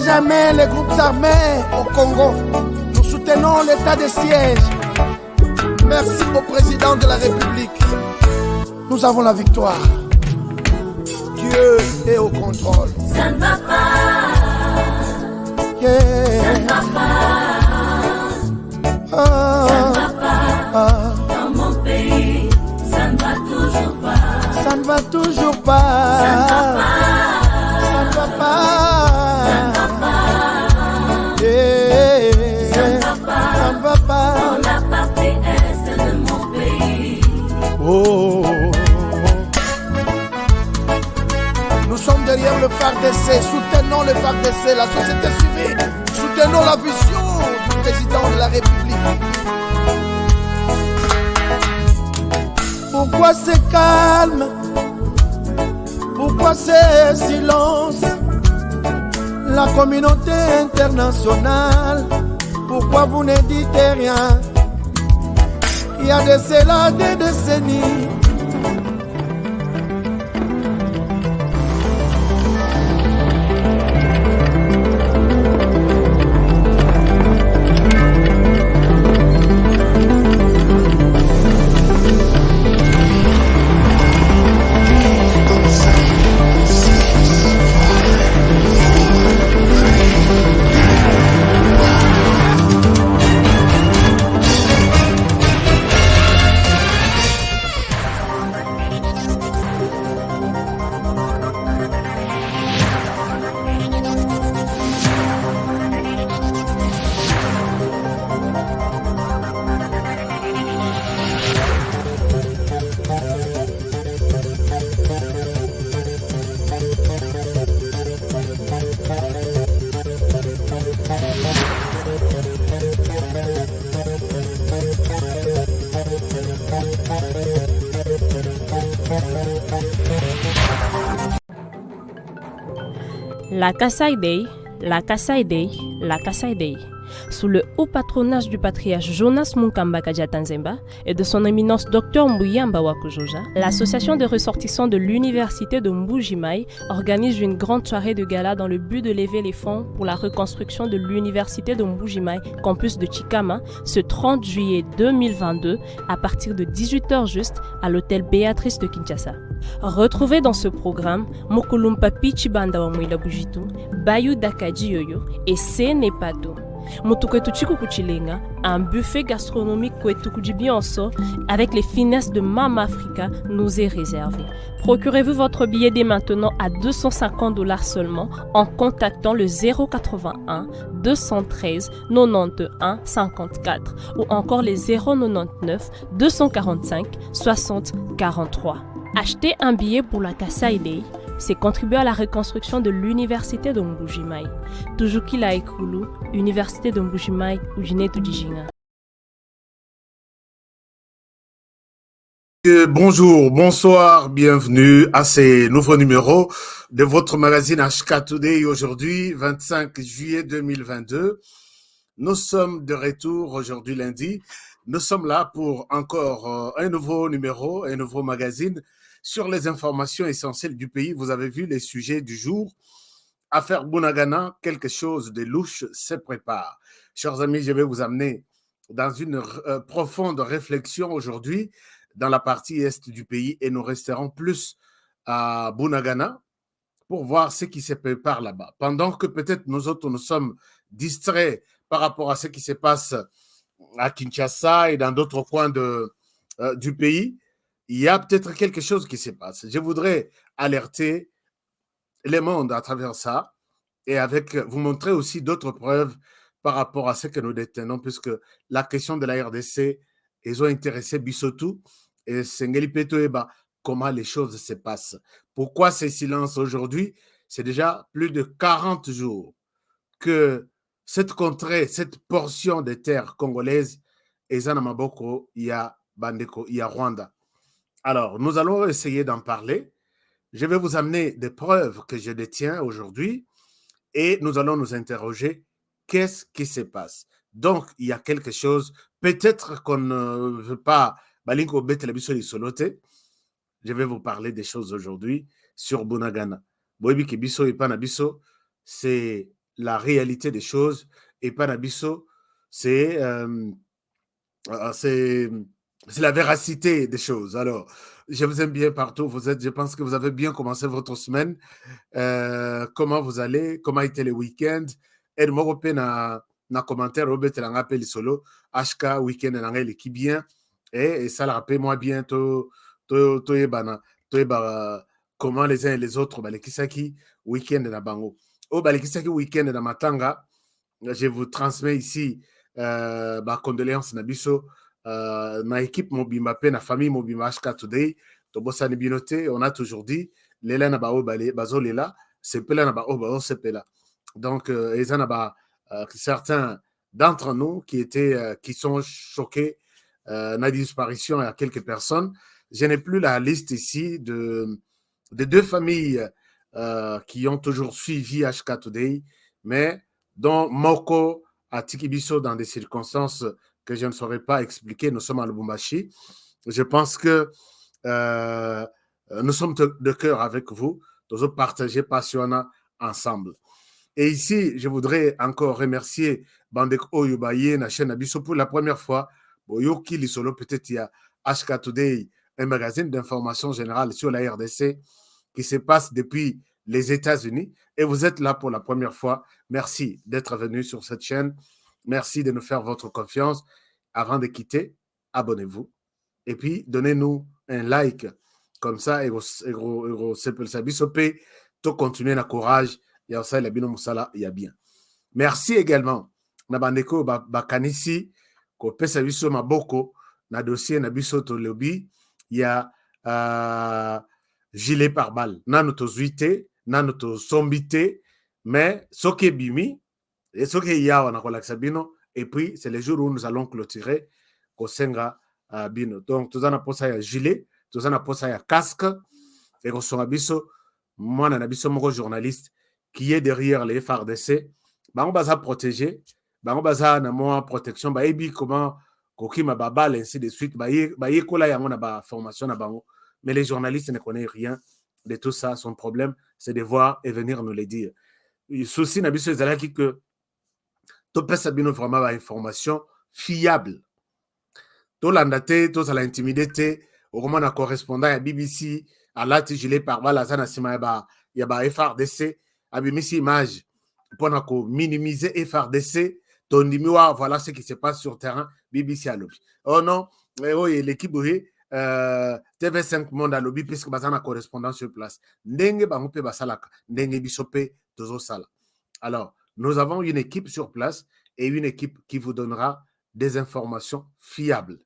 jamais les groupes armés au Congo. Nous soutenons l'état de siège. Merci au président de la République. Nous avons la victoire. Dieu est au contrôle. Ça ne va pas. Yeah. Ça ne va pas. Ça ne va pas. Dans mon pays, ça ne va toujours pas. Ça ne va toujours pas. Ça ne va pas. Ça ne va pas. Ça ne va pas. Yeah. Ça ne va pas. Ça ne va pas. Dans la partie est de mon pays. Oh. Nous sommes derrière le FARDC, soutenons le FARDC, la société civile, soutenons la vision du président de la République. Pourquoi c'est calme? Pourquoi c'est silence? La communauté internationale, pourquoi vous ne dites rien? Il y a de cela des décennies. La Kasai Day, la Kasai Day, la Kasai Day. Sous le haut patronage du patriarche Jonas Munkamba Kadiatanzemba et de son éminence Dr Mbuyamba Wakujoja, l'association de ressortissants de l'université de Mbuji-Mayi organise une grande soirée de gala dans le but de lever les fonds pour la reconstruction de l'université de Mbuji-Mayi, campus de Chikama, ce 30 juillet 2022 à partir de 18h juste à l'hôtel Béatrice de Kinshasa. Retrouvez dans ce programme Mokulumpa Pichibanda wa Mwila Bujitu, Bayu Dakaji Yoyo et Senepato. Mutukwetu Chiku Kuchilenga, un buffet gastronomique Kwetu Kujibionso avec les finesses de Mama Africa nous est réservé. Procurez-vous votre billet dès maintenant à $250 seulement en contactant le 081 213 91 54 ou encore les 099 245 60 43. Acheter un billet pour la Kasai Day, c'est contribuer à la reconstruction de l'université de Mbuji-Mayi. Tujuki la Ekulu, Université de Mbuji-Mayi, Ujinetu Dijinga. Bonjour, bonsoir, bienvenue à ces nouveaux numéros de votre magazine HK Today. Aujourd'hui, 25 juillet 2022. Nous sommes de retour aujourd'hui lundi. Nous sommes là pour encore un nouveau numéro, un nouveau magazine sur les informations essentielles du pays. Vous avez vu les sujets du jour. Affaire Bunagana, quelque chose de louche se prépare. Chers amis, je vais vous amener dans une profonde réflexion aujourd'hui dans la partie est du pays et nous resterons plus à Bunagana pour voir ce qui se prépare là-bas. Pendant que peut-être nous autres, nous sommes distraits par rapport à ce qui se passe à Kinshasa et dans d'autres coins du pays, il y a peut-être quelque chose qui se passe. Je voudrais alerter le monde à travers ça et vous montrer aussi d'autres preuves par rapport à ce que nous détenons, puisque la question de la RDC, ils ont intéressé Bissotou et Sengeli Petoeba, comment les choses se passent. Pourquoi ces silences aujourd'hui? C'est déjà plus de 40 jours que cette contrée, cette portion de terre congolaise, Ezana Maboko, il y a Bandeko, il y a Rwanda. Alors, nous allons essayer d'en parler. Je vais vous amener des preuves que je détiens aujourd'hui et nous allons nous interroger qu'est-ce qui se passe. Donc, il y a quelque chose, peut-être qu'on ne veut pas, je vais vous parler des choses aujourd'hui sur Bunagana. C'est la réalité des choses. Et Panabiso, c'est la véracité des choses. Alors, je vous aime bien partout. Je pense que vous avez bien commencé votre semaine. Comment vous allez? Comment était le week-end? Et de mon na commentaire, Robert Langapel solo, HK week-end et qui bien. Et ça le rappelle moi bien, comment les uns et les autres, les Kisaki week-end na bango. Les Kisaki week-end na matanga, je vous transmets ici condoléances na biso. Ma équipe mobimba pe na famille mobimba HK today tobosani binote on a toujours dit lela na bao bale bazolela sepela na bao bao sepela donc ils en a certains d'entre nous qui sont choqués na disparition à quelques personnes. Je n'ai plus la liste ici de deux familles qui ont toujours suivi HK Today, mais dont Moko à Tikibiso dans des circonstances que je ne saurais pas expliquer. Nous sommes à Lubumbashi. Je pense que nous sommes de cœur avec vous. Nous avons partagé passionnant ensemble. Et ici, je voudrais encore remercier Bandek Oyubaye, na chaîne Abisso pour la première fois. Boyoki Lisolo, peut-être il y a HK Today, un magazine d'information générale sur la RDC qui se passe depuis les États-Unis. Et vous êtes là pour la première fois. Merci d'être venu sur cette chaîne. Merci de nous faire votre confiance. Avant de quitter, abonnez-vous. Et puis, donnez-nous un like. Comme ça, et tout continuer na courage. Il y a ça, il y a bien. Merci également. Nabandeko Bakanisi, ko pesa biso maboko, na dossier na biso to lobby, il y a gilet par balle. Nano to zuite, nano to sombite, mais soke bimi, et soke yawa na kolaksa bino, et puis c'est le jour où nous allons clôturer Kosenga bino. Donc, tout ça na posa ya gilet, tout ça na posa ya casque, et Kosonga biso, moi na biso moko journaliste, qui est derrière les FARDC, bango baza protégé, bango baza na moi protection, ba ebi comment kokima babal ainsi de suite, ba kola yango na ba formation na bango, mais les journalistes ne connaissent rien de tout ça. Son problème, c'est de voir et venir nous le dire. Le souci na biso ezalaki que to pesa bino vraiment ba information fiable. To landate, to sala intimidate, au moment na correspondant à BBC, à lati gilet par balle, azana sima ya ba FARDC, abimisi image pour minimiser FARDC, ton numéro, voilà ce qui se passe sur terrain, BBC à lobby. Oh non, l'équipe TV5 Monde à lobby, puisque bazana correspondant sur place. Ndenge bangope basalaka, ndenge bisope tozo sala. Alors, nous avons une équipe sur place et une équipe qui vous donnera des informations fiables.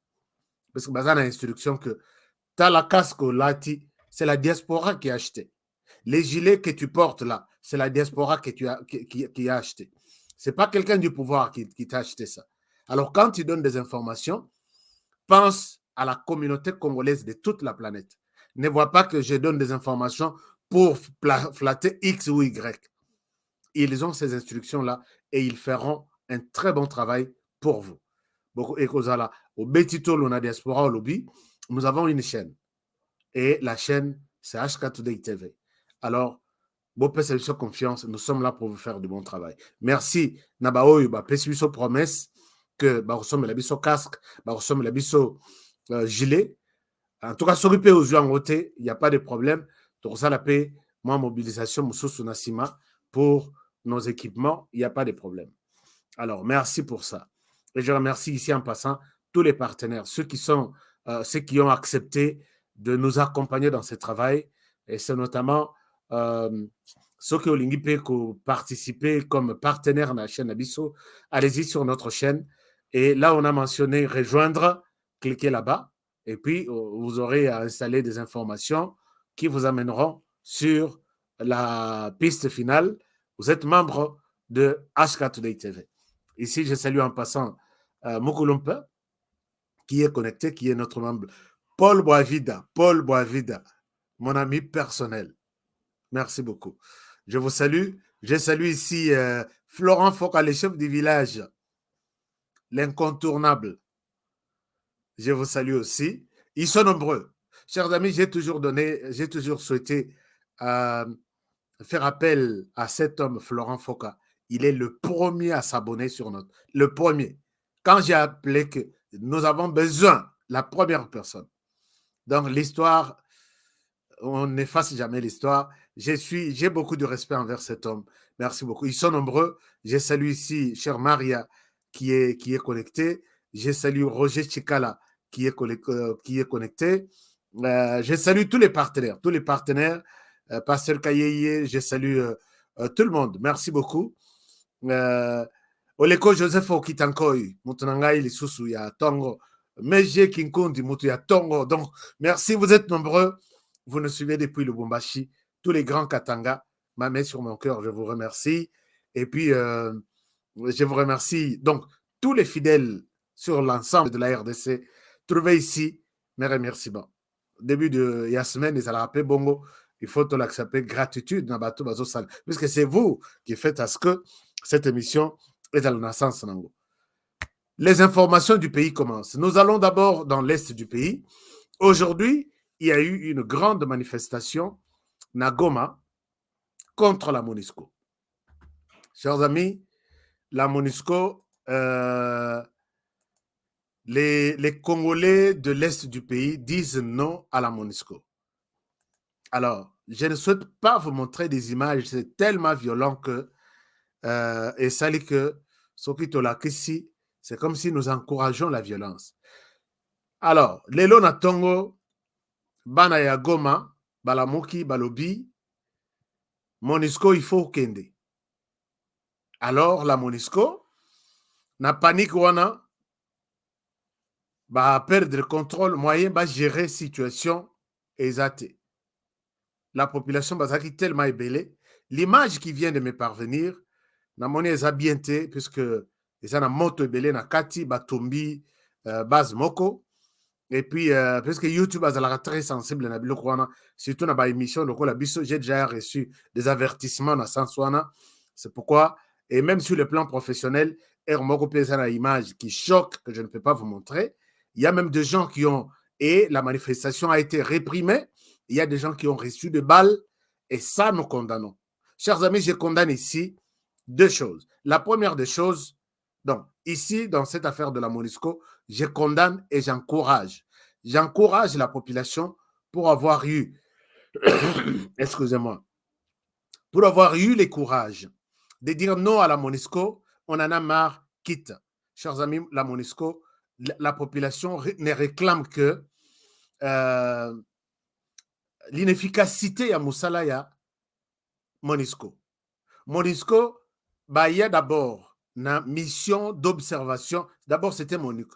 Parce que bazana instruction que t'as la casque lati, c'est la diaspora qui a acheté. Les gilets que tu portes là, c'est la diaspora qui a acheté. Ce n'est pas quelqu'un du pouvoir qui t'a acheté ça. Alors, quand tu donnes des informations, pense à la communauté congolaise de toute la planète. Ne vois pas que je donne des informations pour flatter X ou Y. Ils ont ces instructions-là et ils feront un très bon travail pour vous. Et au Betito, Lona Diaspora, au lobby, nous avons une chaîne. Et la chaîne, c'est HK Today TV. Alors, bon, pèse confiance, nous sommes là pour vous faire du bon travail. Merci. Nabaoyo, pèse promesse que nous sommes la biso casque, nous sommes la biso gilet. En tout cas, s'occuper aux yeux en côté, il n'y a pas de problème. Donc, ça, la paix, moi, mobilisation, Moussou Nassima, pour nos équipements, il n'y a pas de problème. Alors, merci pour ça. Et je remercie ici en passant tous les partenaires, ceux qui ont accepté de nous accompagner dans ce travail. Et c'est notamment ceux qui ont participé comme partenaire dans la chaîne Abisso. Allez-y sur notre chaîne. Et là, on a mentionné rejoindre, cliquez là-bas. Et puis, vous aurez à installer des informations qui vous amèneront sur la piste finale. Vous êtes membre de HK Today TV. Ici, je salue en passant Mukulumpe, qui est connecté, qui est notre membre. Paul Boavida, mon ami personnel. Merci beaucoup. Je vous salue. Je salue ici Florent Foka, le chef du village, l'incontournable. Je vous salue aussi. Ils sont nombreux. Chers amis, j'ai toujours souhaité faire appel à cet homme, Florent Foka. il est le premier à s'abonner sur notre... Le premier. Quand j'ai appelé que nous avons besoin, la première personne. Donc, l'histoire, on n'efface jamais l'histoire. J'ai beaucoup de respect envers cet homme. Merci beaucoup. Ils sont nombreux. Je salue ici, chère Maria, qui est connectée. Je salue Roger Chikala, qui est connecté. Je salue tous les partenaires. Pasteur Kayeye, je salue tout le monde. Merci beaucoup. Oleko Joseph Okitankoi, Mutunangai Lisusu ya Tongo, Meje Kinkundi Mutu ya Tongo. Donc, merci, vous êtes nombreux. Vous nous suivez depuis le Lubumbashi, tous les grands Katanga. Ma main sur mon cœur, je vous remercie. Et puis, je vous remercie. Donc, tous les fidèles sur l'ensemble de la RDC, trouvez ici mes remerciements. Début de la semaine, ils allaient rappeler Bongo. Il faut tout l'accepter, gratitude, puisque c'est vous qui faites à ce que cette émission est dans la naissance. Les informations du pays commencent. Nous allons d'abord dans l'est du pays. Aujourd'hui, il y a eu une grande manifestation à Goma contre la MONUSCO. Chers amis, la MONUSCO, les Congolais de l'est du pays disent non à la MONUSCO. Alors, je ne souhaite pas vous montrer des images, c'est tellement violent que, et ça dit que, c'est comme si nous encourageons la violence. Alors, lelo na tongo, bana ya Goma, balamuki, balobi, MONUSCO, il faut kende. Alors, la MONUSCO, na panique wana, ba perdre le contrôle, moyen, ba gérer situation exacte. La population bazaki tellement ébellée. L'image qui vient de me parvenir, na moni eza bien te, puisque eza na moto ébellé na kati, batumbi, base moko. Et puis, puisque YouTube azalaka très sensible na biloko wana, surtout na ba émission lokola biso, j'ai déjà reçu des avertissements na sens wana. C'est pourquoi, et même sur le plan professionnel, moko pesa na image qui choque, que je ne peux pas vous montrer. Il y a même des gens qui ont, et la manifestation a été réprimée. Il y a des gens qui ont reçu des balles et ça, nous condamnons. Chers amis, je condamne ici deux choses. La première des choses, donc, ici, dans cette affaire de la MONUSCO, je condamne et j'encourage. J'encourage la population pour avoir eu, excusez-moi, pour avoir eu le courage de dire non à la MONUSCO, on en a marre, quitte. Chers amis, la MONUSCO, la population ne réclame que l'inefficacité à Moussala ya MONUSCO. MONUSCO, bah, il y a d'abord une mission d'observation. D'abord, c'était MONUC.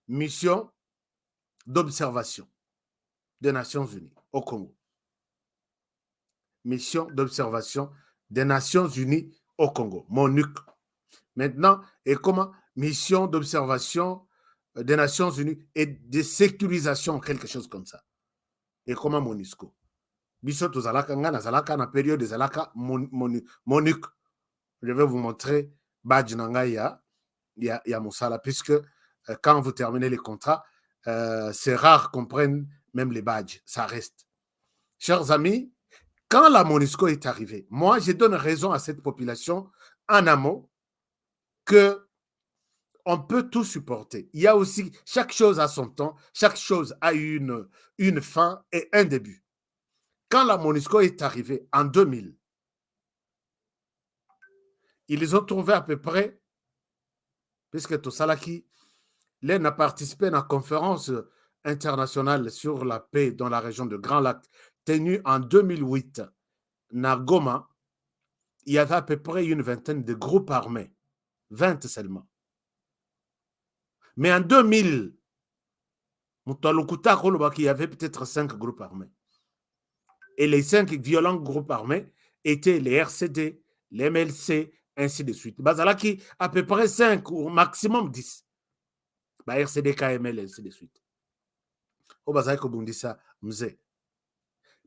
Mission d'observation des Nations Unies au Congo. Mission d'observation des Nations Unies au Congo. MONUC. Maintenant, et comment? Mission d'observation des Nations Unies et de sécurisation, quelque chose comme ça. Et comment MONUSCO? Biso tozalaka nga nazalaka na période ezalaka MONUC. Je vais vous montrer badge nanga ya Moussala, puisque quand vous terminez les contrats, c'est rare qu'on prenne même les badges, ça reste. Chers amis, quand la MONUSCO est arrivée, moi je donne raison à cette population en amont que on peut tout supporter. Il y a aussi, chaque chose a son temps, chaque chose a une fin et un début. Quand la MONUSCO est arrivée en 2000, ils ont trouvé à peu près, puisque Tosalaki, l'un a participé à une conférence internationale sur la paix dans la région de Grand Lac, tenue en 2008, à Goma, il y avait à peu près une vingtaine de groupes armés, 20 seulement. Mais en 2000, il y avait peut-être 5 groupes armés. Et les 5 violents groupes armés étaient les RCD, les MLC, ainsi de suite. Bazalaki, à peu près 5 ou maximum 10. RCD, KML, ainsi de suite.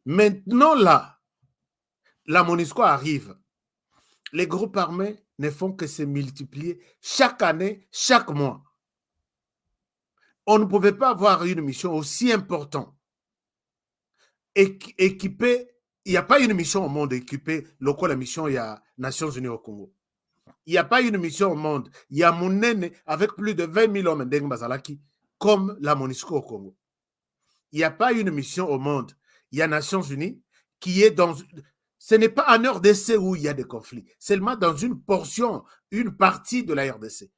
Maintenant, là, la MONUSCO arrive. Les groupes armés ne font que se multiplier chaque année, chaque mois. On ne pouvait pas avoir une mission aussi importante. Équipée, il n'y a pas une mission au monde équipée, la mission, il y a Nations Unies au Congo. Il n'y a pas une mission au monde. Il y a Mounene avec plus de 20 000 hommes d'Engbazalaki, comme la MONUSCO au Congo. Il n'y a pas une mission au monde. Il y a Nations Unies qui est dans... Ce n'est pas en RDC où il y a des conflits, seulement dans une portion, une partie de la RDC.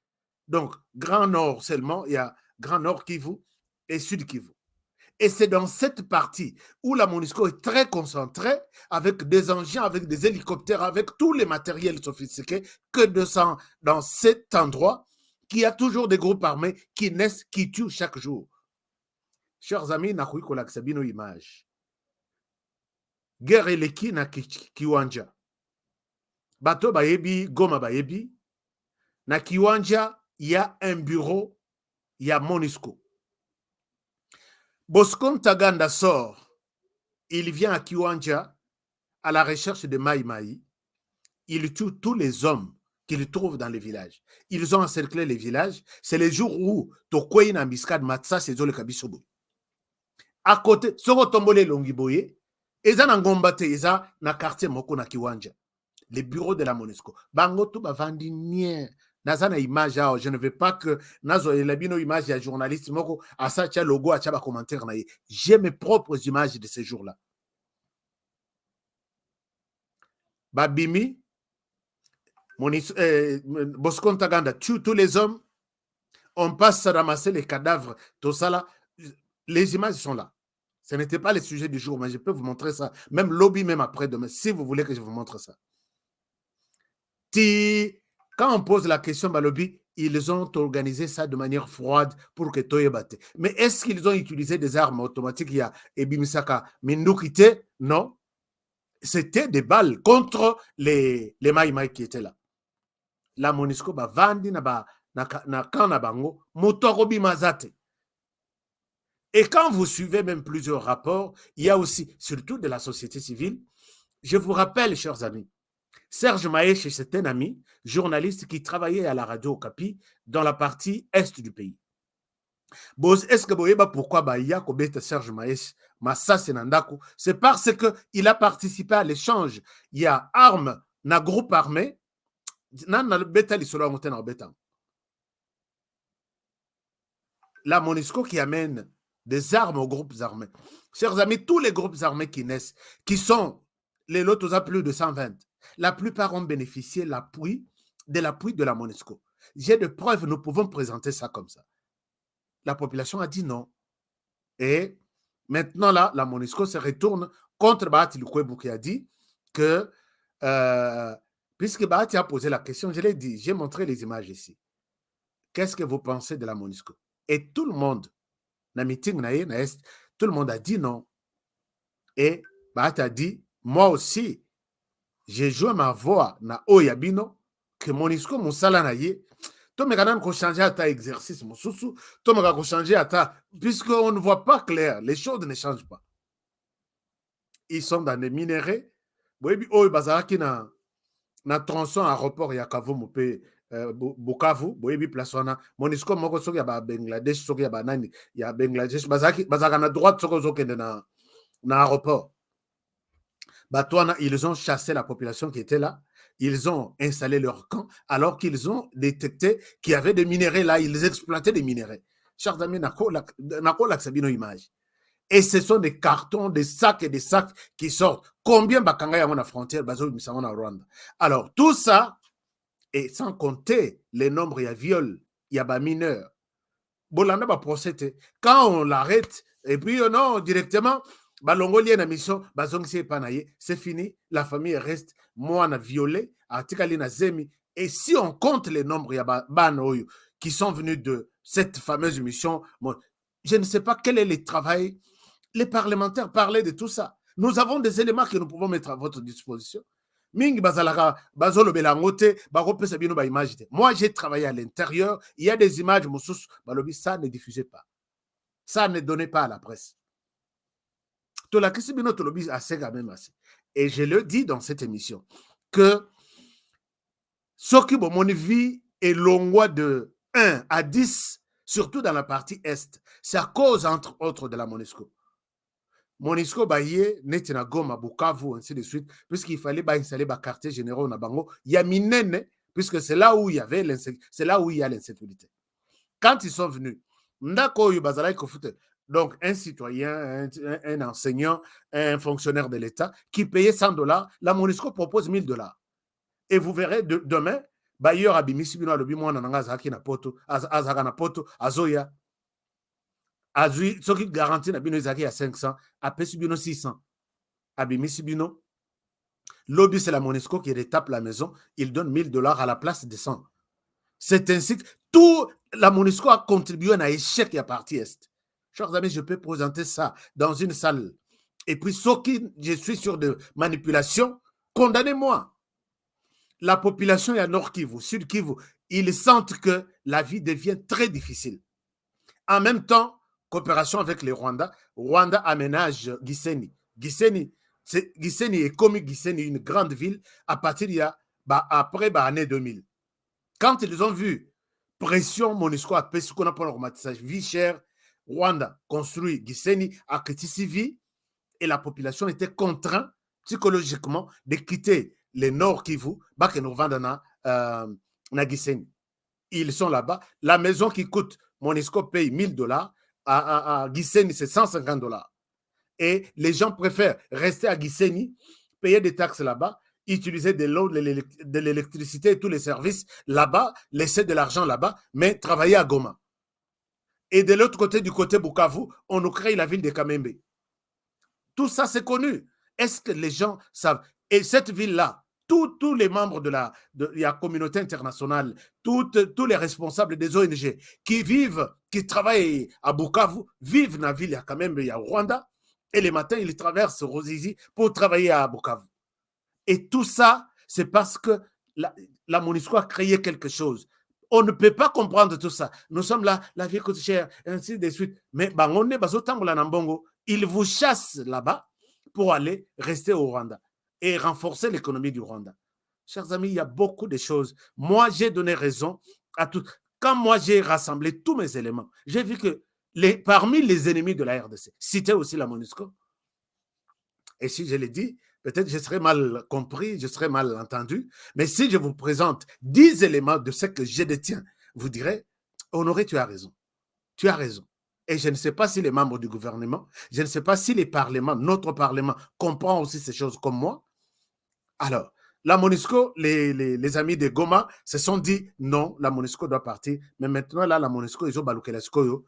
Donc, Grand Nord seulement, il y a Grand Nord Kivu et Sud Kivu. Et c'est dans cette partie où la MONUSCO est très concentrée, avec des engins, avec des hélicoptères, avec tous les matériels sophistiqués, que dans cet endroit, qu'il y a toujours des groupes armés qui naissent, qui tuent chaque jour. Chers amis, nakoui kolakisabino image. Guerre eleki na Kiwanja. Bato bayebi, Goma bayebi. Na Kiwanja, il y a un bureau, il y a MONUSCO. Bosco Ntaganda sort, il vient à Kiwanja à la recherche de Mai Mai. Il tue tous les hommes qu'il trouve dans les villages. Ils ont encerclé les villages. C'est le jour où Tokwei na Miskad Matsa c'est le Kabisobo. À côté, Soko Tombole Longiboye, Eza na Ngombate, Eza na quartier Moko na Kiwanja. Les bureaux de la MONUSCO. Bango to bavandi nien. Nazana image, je ne veux pas que Nazo et Labino image à journaliste moko à ça tia logo à tia ba commentaire na. J'ai mes propres images de ces jours-là. Babimi Bosco Ntaganda tue tous les hommes. On passe à ramasser les cadavres. Tout ça là, les images sont là. Ce n'était pas le sujet du jour, mais je peux vous montrer ça. Même lobby, même après demain, si vous voulez que je vous montre ça. Quand on pose la question, Balobi, ils ont organisé ça de manière froide pour que Toye batte. Mais est-ce qu'ils ont utilisé des armes automatiques? Il y a Ebimisaka Mindukite? Non. C'était des balles contre les Mai Mai qui étaient là. La MONUSCO ba vandi na kana bango motorobi mazate. Et quand vous suivez même plusieurs rapports, il y a aussi, surtout de la société civile, je vous rappelle, chers amis, Serge Maïch, c'est un ami, journaliste qui travaillait à la radio Okapi dans la partie est du pays. Est-ce que vous savez pourquoi il y a Serge Maïch, c'est parce qu'il a participé à l'échange. Il y a armes, na groupe armé, la MONUSCO qui amène des armes aux groupes armés. Chers amis, tous les groupes armés qui naissent, qui sont les lotos à plus de 120, la plupart ont bénéficié de l'appui de la MONUSCO. J'ai des preuves, nous pouvons présenter ça comme ça. La population a dit non. Et maintenant, là, la MONUSCO se retourne contre Bahati Lukwebo qui a dit que, puisque Bahati a posé la question, je l'ai dit, j'ai montré les images ici. Qu'est-ce que vous pensez de la MONUSCO? Et tout le monde, dans le meeting, tout le monde a dit non. Et Bahati a dit, moi aussi, j'ai joué ma voix na Oyabino, que MONUSCO Moussala na ye. Toi, mais quand on changer à ta exercice, mon sousou, toi, mais quand changer à ta. Puisqu'on ne voit pas clair, les choses ne changent pas. Ils sont dans des minéraux. Oui, oh, bazaraki na tronçon aéroport ya Kavu Mopé, Bukavu, oui, place on a. MONUSCO, moko soki ya ba Bangladesh, soki ya ba nani, ya Bangladesh, bazaraki na droite soko zokende na aéroport. Batouana, ils ont chassé la population qui était là. Ils ont installé leur camp alors qu'ils ont détecté qu'il y avait des minéraux là. Ils exploitaient des minéraux. Chers amis, image. Et ce sont des cartons, des sacs et des sacs qui sortent. Combien bakanga y a la frontière en Rwanda? Alors, tout ça, et sans compter les nombres, il y a viol, il y a mineurs. Bolanda ba procédé. Quand on l'arrête, et puis non, directement, balongoli na mission, bazongsi panaye, c'est fini, la famille reste, moi on a violé, artikali na zemi, et si on compte les nombres, il y a banoyo qui sont venus de cette fameuse mission, bon, je ne sais pas quel est le travail. Les parlementaires parlaient de tout ça. Nous avons des éléments que nous pouvons mettre à votre disposition. Mingi bazalaka bazolo belangote baropesa bino ba image. Moi j'ai travaillé à l'intérieur, il y a des images moussous, balobi ça ne diffusait pas. Ça ne donnait pas à la presse. To la kisi bino tolobi assez quand même assez. Et je le dis dans cette émission que ce qui mon vie est longue de 1 à 10, surtout dans la partie est, c'est à cause entre autres de la MONUSCO. MONUSCO baye netina Goma Bukavu ainsi de suite puisqu'il fallait installer des quartiers généraux na bango ya minene puisque c'est là où il y avait l'insécurité, c'est là où il y a l'insécurité. Quand ils sont venus, donc un citoyen, un enseignant, un fonctionnaire de l'État qui payait $100, la MONUSCO propose $1000. Et vous verrez demain, bailleur abimisi bino alobi mwana nanga azaki na poto, azaka na poto, azoya. Azui, ce qui garantit na bino ezaki à 500, apesi bino 600. Abimisi bino. Lobby, c'est la MONUSCO qui retape la maison, il donne $1000 à la place de 100. C'est ainsi que tout la MONUSCO a contribué à un échec à partie Est. Chers amis, je peux présenter ça dans une salle. Et puis, ceux qui, je suis sur de manipulation, condamnez-moi. La population est à Nord Kivu, Sud Kivu, ils sentent que la vie devient très difficile. En même temps, coopération avec les Rwandais, Rwanda aménage Gisenyi. Gisenyi est comme Gisenyi, une grande ville, à partir après l'année 2000. Quand ils ont vu pression MONUSCO à ce qu'on appelle l'aromatisage, vie chère, Rwanda construit Gisenyi à Kitisivi et la population était contrainte psychologiquement de quitter les Nord Kivu, na Gisenyi. Ils sont là-bas. La maison qui coûte, MONUSCO paye $1000, à Gisenyi c'est $150. Et les gens préfèrent rester à Gisenyi, payer des taxes là-bas, utiliser de l'eau, de l'électricité et tous les services là-bas, laisser de l'argent là-bas, mais travailler à Goma. Et de l'autre côté, du côté Bukavu, on nous crée la ville de Kamembe. Tout ça, c'est connu. Est-ce que les gens savent? Et cette ville-là, tous les membres de la communauté internationale, tous les responsables des ONG qui vivent, qui travaillent à Bukavu, vivent dans la ville de Kamembe, il y a Rwanda, et les matins, ils traversent Ruzizi pour travailler à Bukavu. Et tout ça, c'est parce que la MONUSCO a créé quelque chose. On ne peut pas comprendre tout ça. Nous sommes là, la vie coûte cher, ainsi de suite. Mais ils vous chassent là-bas pour aller rester au Rwanda et renforcer l'économie du Rwanda. Chers amis, il y a beaucoup de choses. Moi, j'ai donné raison à tout. Quand moi, j'ai rassemblé tous mes éléments, j'ai vu que parmi les ennemis de la RDC, c'était aussi la MONUSCO. Et si je l'ai dit, peut-être je serai mal compris, je serai mal entendu, mais si je vous présente 10 éléments de ce que je détiens, vous direz, Honoré, tu as raison. Tu as raison. Et je ne sais pas si les membres du gouvernement, je ne sais pas si les parlements, notre parlement, comprend aussi ces choses comme moi. Alors, la MONUSCO, les amis de Goma se sont dit, non, la MONUSCO doit partir. Mais maintenant, là, la MONUSCO, ils ont balouké la SCOYO.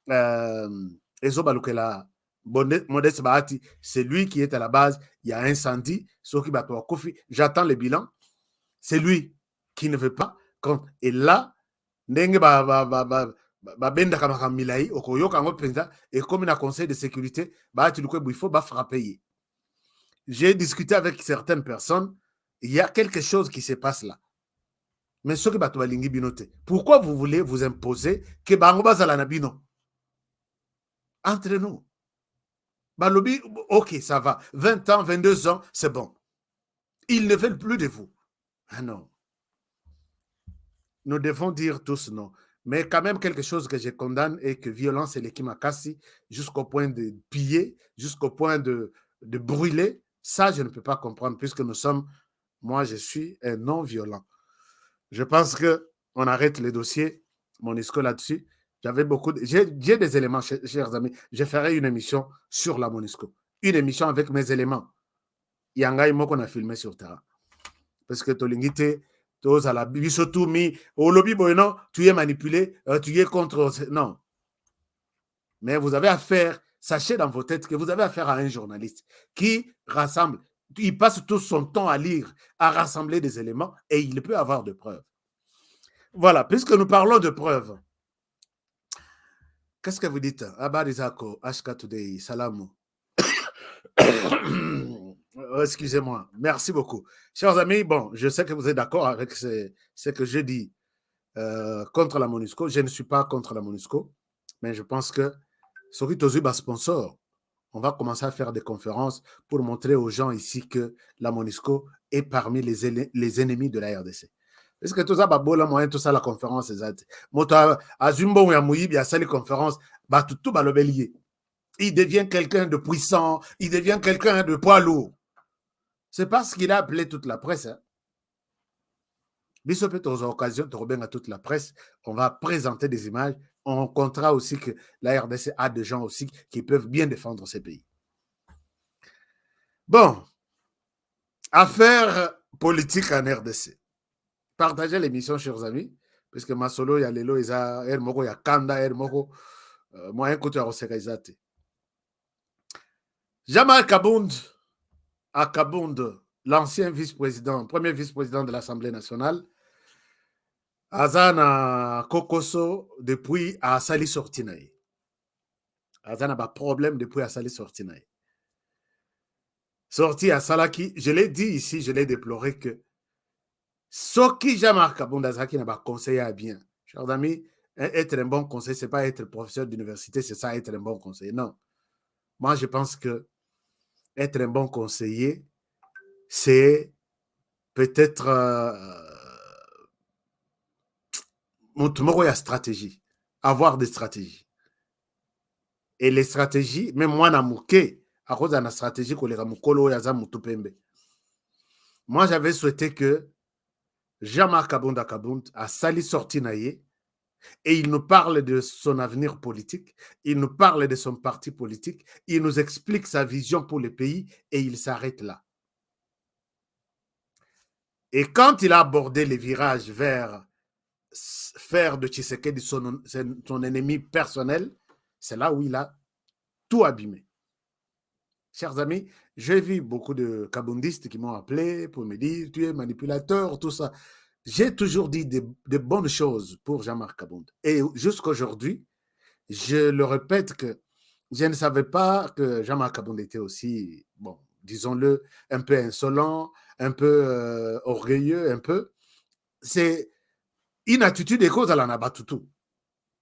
Ils ont balouké la Modeste Bahati, c'est lui qui est à la base. Il y a un incendie, j'attends le bilan. C'est lui qui ne veut pas. Et là, et comme il a un conseil de sécurité, il faut frapper. J'ai discuté avec certaines personnes. Il y a quelque chose qui se passe là. Mais ce que pourquoi vous voulez vous imposer que Bango entre nous? Balobi, ok, ça va. 20 ans, 22 ans, c'est bon. Ils ne veulent plus de vous. Ah non. Nous devons dire tous non. Mais quand même, quelque chose que je condamne est que violence et l'équimakassi, jusqu'au point de piller, jusqu'au point de brûler, ça, je ne peux pas comprendre, puisque nous sommes, moi, je suis un non-violent. Je pense qu'on arrête les dossiers, MONUSCO là-dessus. J'avais j'ai des éléments, chers amis. Je ferai une émission sur la MONUSCO. Une émission avec mes éléments. Yanga et moi qu'on a filmé sur terrain. Parce que Tolingite, tous à la Bisotoumi, au lobby, non, tu es manipulé, tu es contre. Non. Mais vous avez affaire, sachez dans vos têtes que vous avez affaire à un journaliste qui rassemble, il passe tout son temps à lire, à rassembler des éléments et il peut avoir de preuves. Voilà, puisque nous parlons de preuves. Qu'est-ce que vous dites? Abarizako, Ashka Today, Salamou. Excusez-moi, merci beaucoup. Chers amis, bon, je sais que vous êtes d'accord avec ce que je dis contre la MONUSCO. Je ne suis pas contre la MONUSCO, mais je pense que Sokitozuba sponsor, on va commencer à faire des conférences pour montrer aux gens ici que la MONUSCO est parmi les ennemis de la RDC. Est-ce que tout ça, moyen tout ça, la conférence, exact. Mota Azumbo ya Mouyibi a sali conférence, tout balobelier. Il devient quelqu'un de puissant, il devient quelqu'un de poids lourd. C'est parce qu'il a appelé toute la presse. Hein. Biso peut aux occasions de à toute la presse, on va présenter des images. On comptera aussi que la RDC a des gens aussi qui peuvent bien défendre ces pays. Bon, affaire politique en RDC. Partagez l'émission, chers amis, parce que ma solo, il y a Lelo, il y a Kanda, il y a moyen côté à Osekazate. Jean-Marc Kabound, l'ancien vice-président, premier vice-président de l'Assemblée nationale, Azana Kokoso depuis à Sali Sortinaï. Azana a problème depuis à Sali Sortinaï. Sorti à Salaki, je l'ai dit ici, je l'ai déploré que ce qui Jean-Marc Kabound Azaki n'a pas conseillé à bien. Chers amis, être un bon conseiller, ce n'est pas être professeur d'université, c'est ça être un bon conseiller. Non. Moi, je pense que être un bon conseiller, c'est peut-être la stratégie, avoir des stratégies. Et les stratégies, même moi, à cause de la stratégie, moi, j'avais souhaité que Jean-Marc Kabound a sali sorti naïe et il nous parle de son avenir politique, il nous parle de son parti politique, il nous explique sa vision pour le pays et il s'arrête là. Et quand il a abordé les virages vers faire de Tshisekedi son ennemi personnel, c'est là où il a tout abîmé. Chers amis, j'ai vu beaucoup de kaboundistes qui m'ont appelé pour me dire tu es manipulateur, tout ça. J'ai toujours dit de bonnes choses pour Jean-Marc Kabound. Et jusqu'aujourd'hui, je le répète que je ne savais pas que Jean-Marc Kabound était aussi, bon, disons-le, un peu insolent, un peu orgueilleux, un peu. C'est une attitude des causes à la Nabatutu.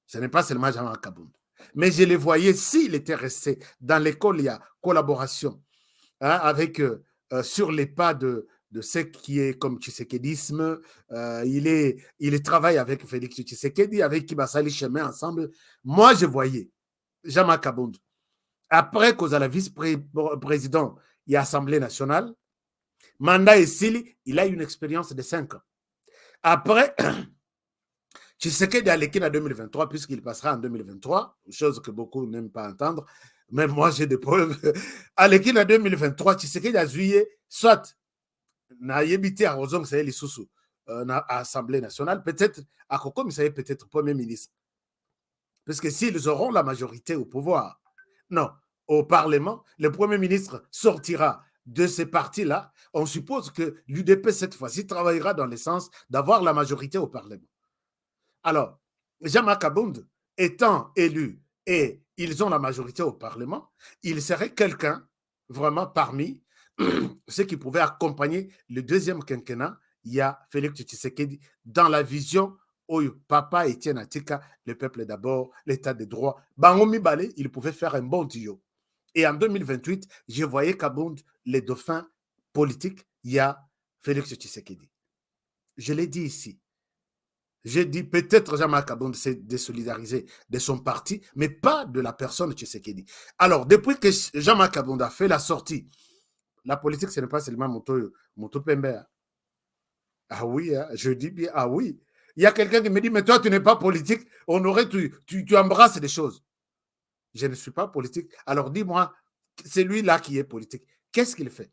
Ce n'est pas seulement Jean-Marc Kabound. Mais je le voyais, s'il était resté dans l'école, il y a collaboration avec, sur les pas de ce qui est comme Tshisekedisme. Il travaille avec Félix Tshisekedi, avec qui Bassali chemin ensemble. Moi, je voyais Jean-Marc Kabound. Après qu'aux la vice-président, il y a Assemblée nationale, mandat et Sili, il a une expérience de 5 ans. Après, Tshisekedi a l'équipe en 2023, puisqu'il passera en 2023, chose que beaucoup n'aiment pas entendre, mais moi j'ai des preuves. À l'équipe en 2023, Tshisekedi a joué, soit n'a évité à Rozong Saïli Soussou à l'Assemblée nationale, peut-être à Koko, mais ça est peut-être Premier ministre. Parce que s'ils auront la majorité au pouvoir, non, au Parlement, le Premier ministre sortira de ces partis-là. On suppose que l'UDP, cette fois-ci, travaillera dans le sens d'avoir la majorité au Parlement. Alors, Jean-Marc Kabound étant élu et ils ont la majorité au Parlement, il serait quelqu'un vraiment parmi ceux qui pouvaient accompagner le deuxième quinquennat. Il y a Félix Tshisekedi dans la vision où Papa Etienne Atika, le peuple d'abord, l'état de droit. Bangomi Balé, il pouvait faire un bon tuyau. Et en 2028, je voyais Kabound, les dauphins politiques, il y a Félix Tshisekedi. Je l'ai dit ici. J'ai dit peut-être Jean-Marc Kabound s'est désolidariser de son parti, mais pas de la personne Tshisekedi. Alors, depuis que Jean-Marc Kabound a fait la sortie, la politique, ce n'est pas seulement Moto Pembe. Ah oui, hein, je dis bien, ah oui. Il y a quelqu'un qui me dit, mais toi, tu n'es pas politique, tu embrasses des choses. Je ne suis pas politique. Alors, dis-moi, c'est lui-là qui est politique. Qu'est-ce qu'il fait?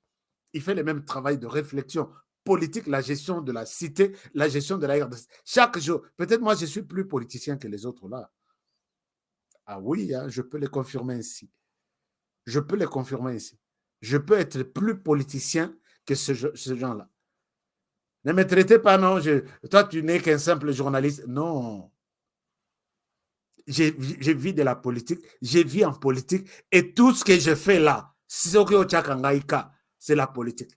Il fait le même travail de réflexion politique, la gestion de la cité, la gestion de la RDC. Chaque jour, peut-être moi, je suis plus politicien que les autres là. Ah oui, hein, je peux le confirmer ici. Je peux le confirmer ici. Je peux être plus politicien que ce gens-là. Ne me traitez pas, non, toi, tu n'es qu'un simple journaliste. Non. J'ai vu de la politique, j'ai vu en politique, et tout ce que je fais là, c'est la politique.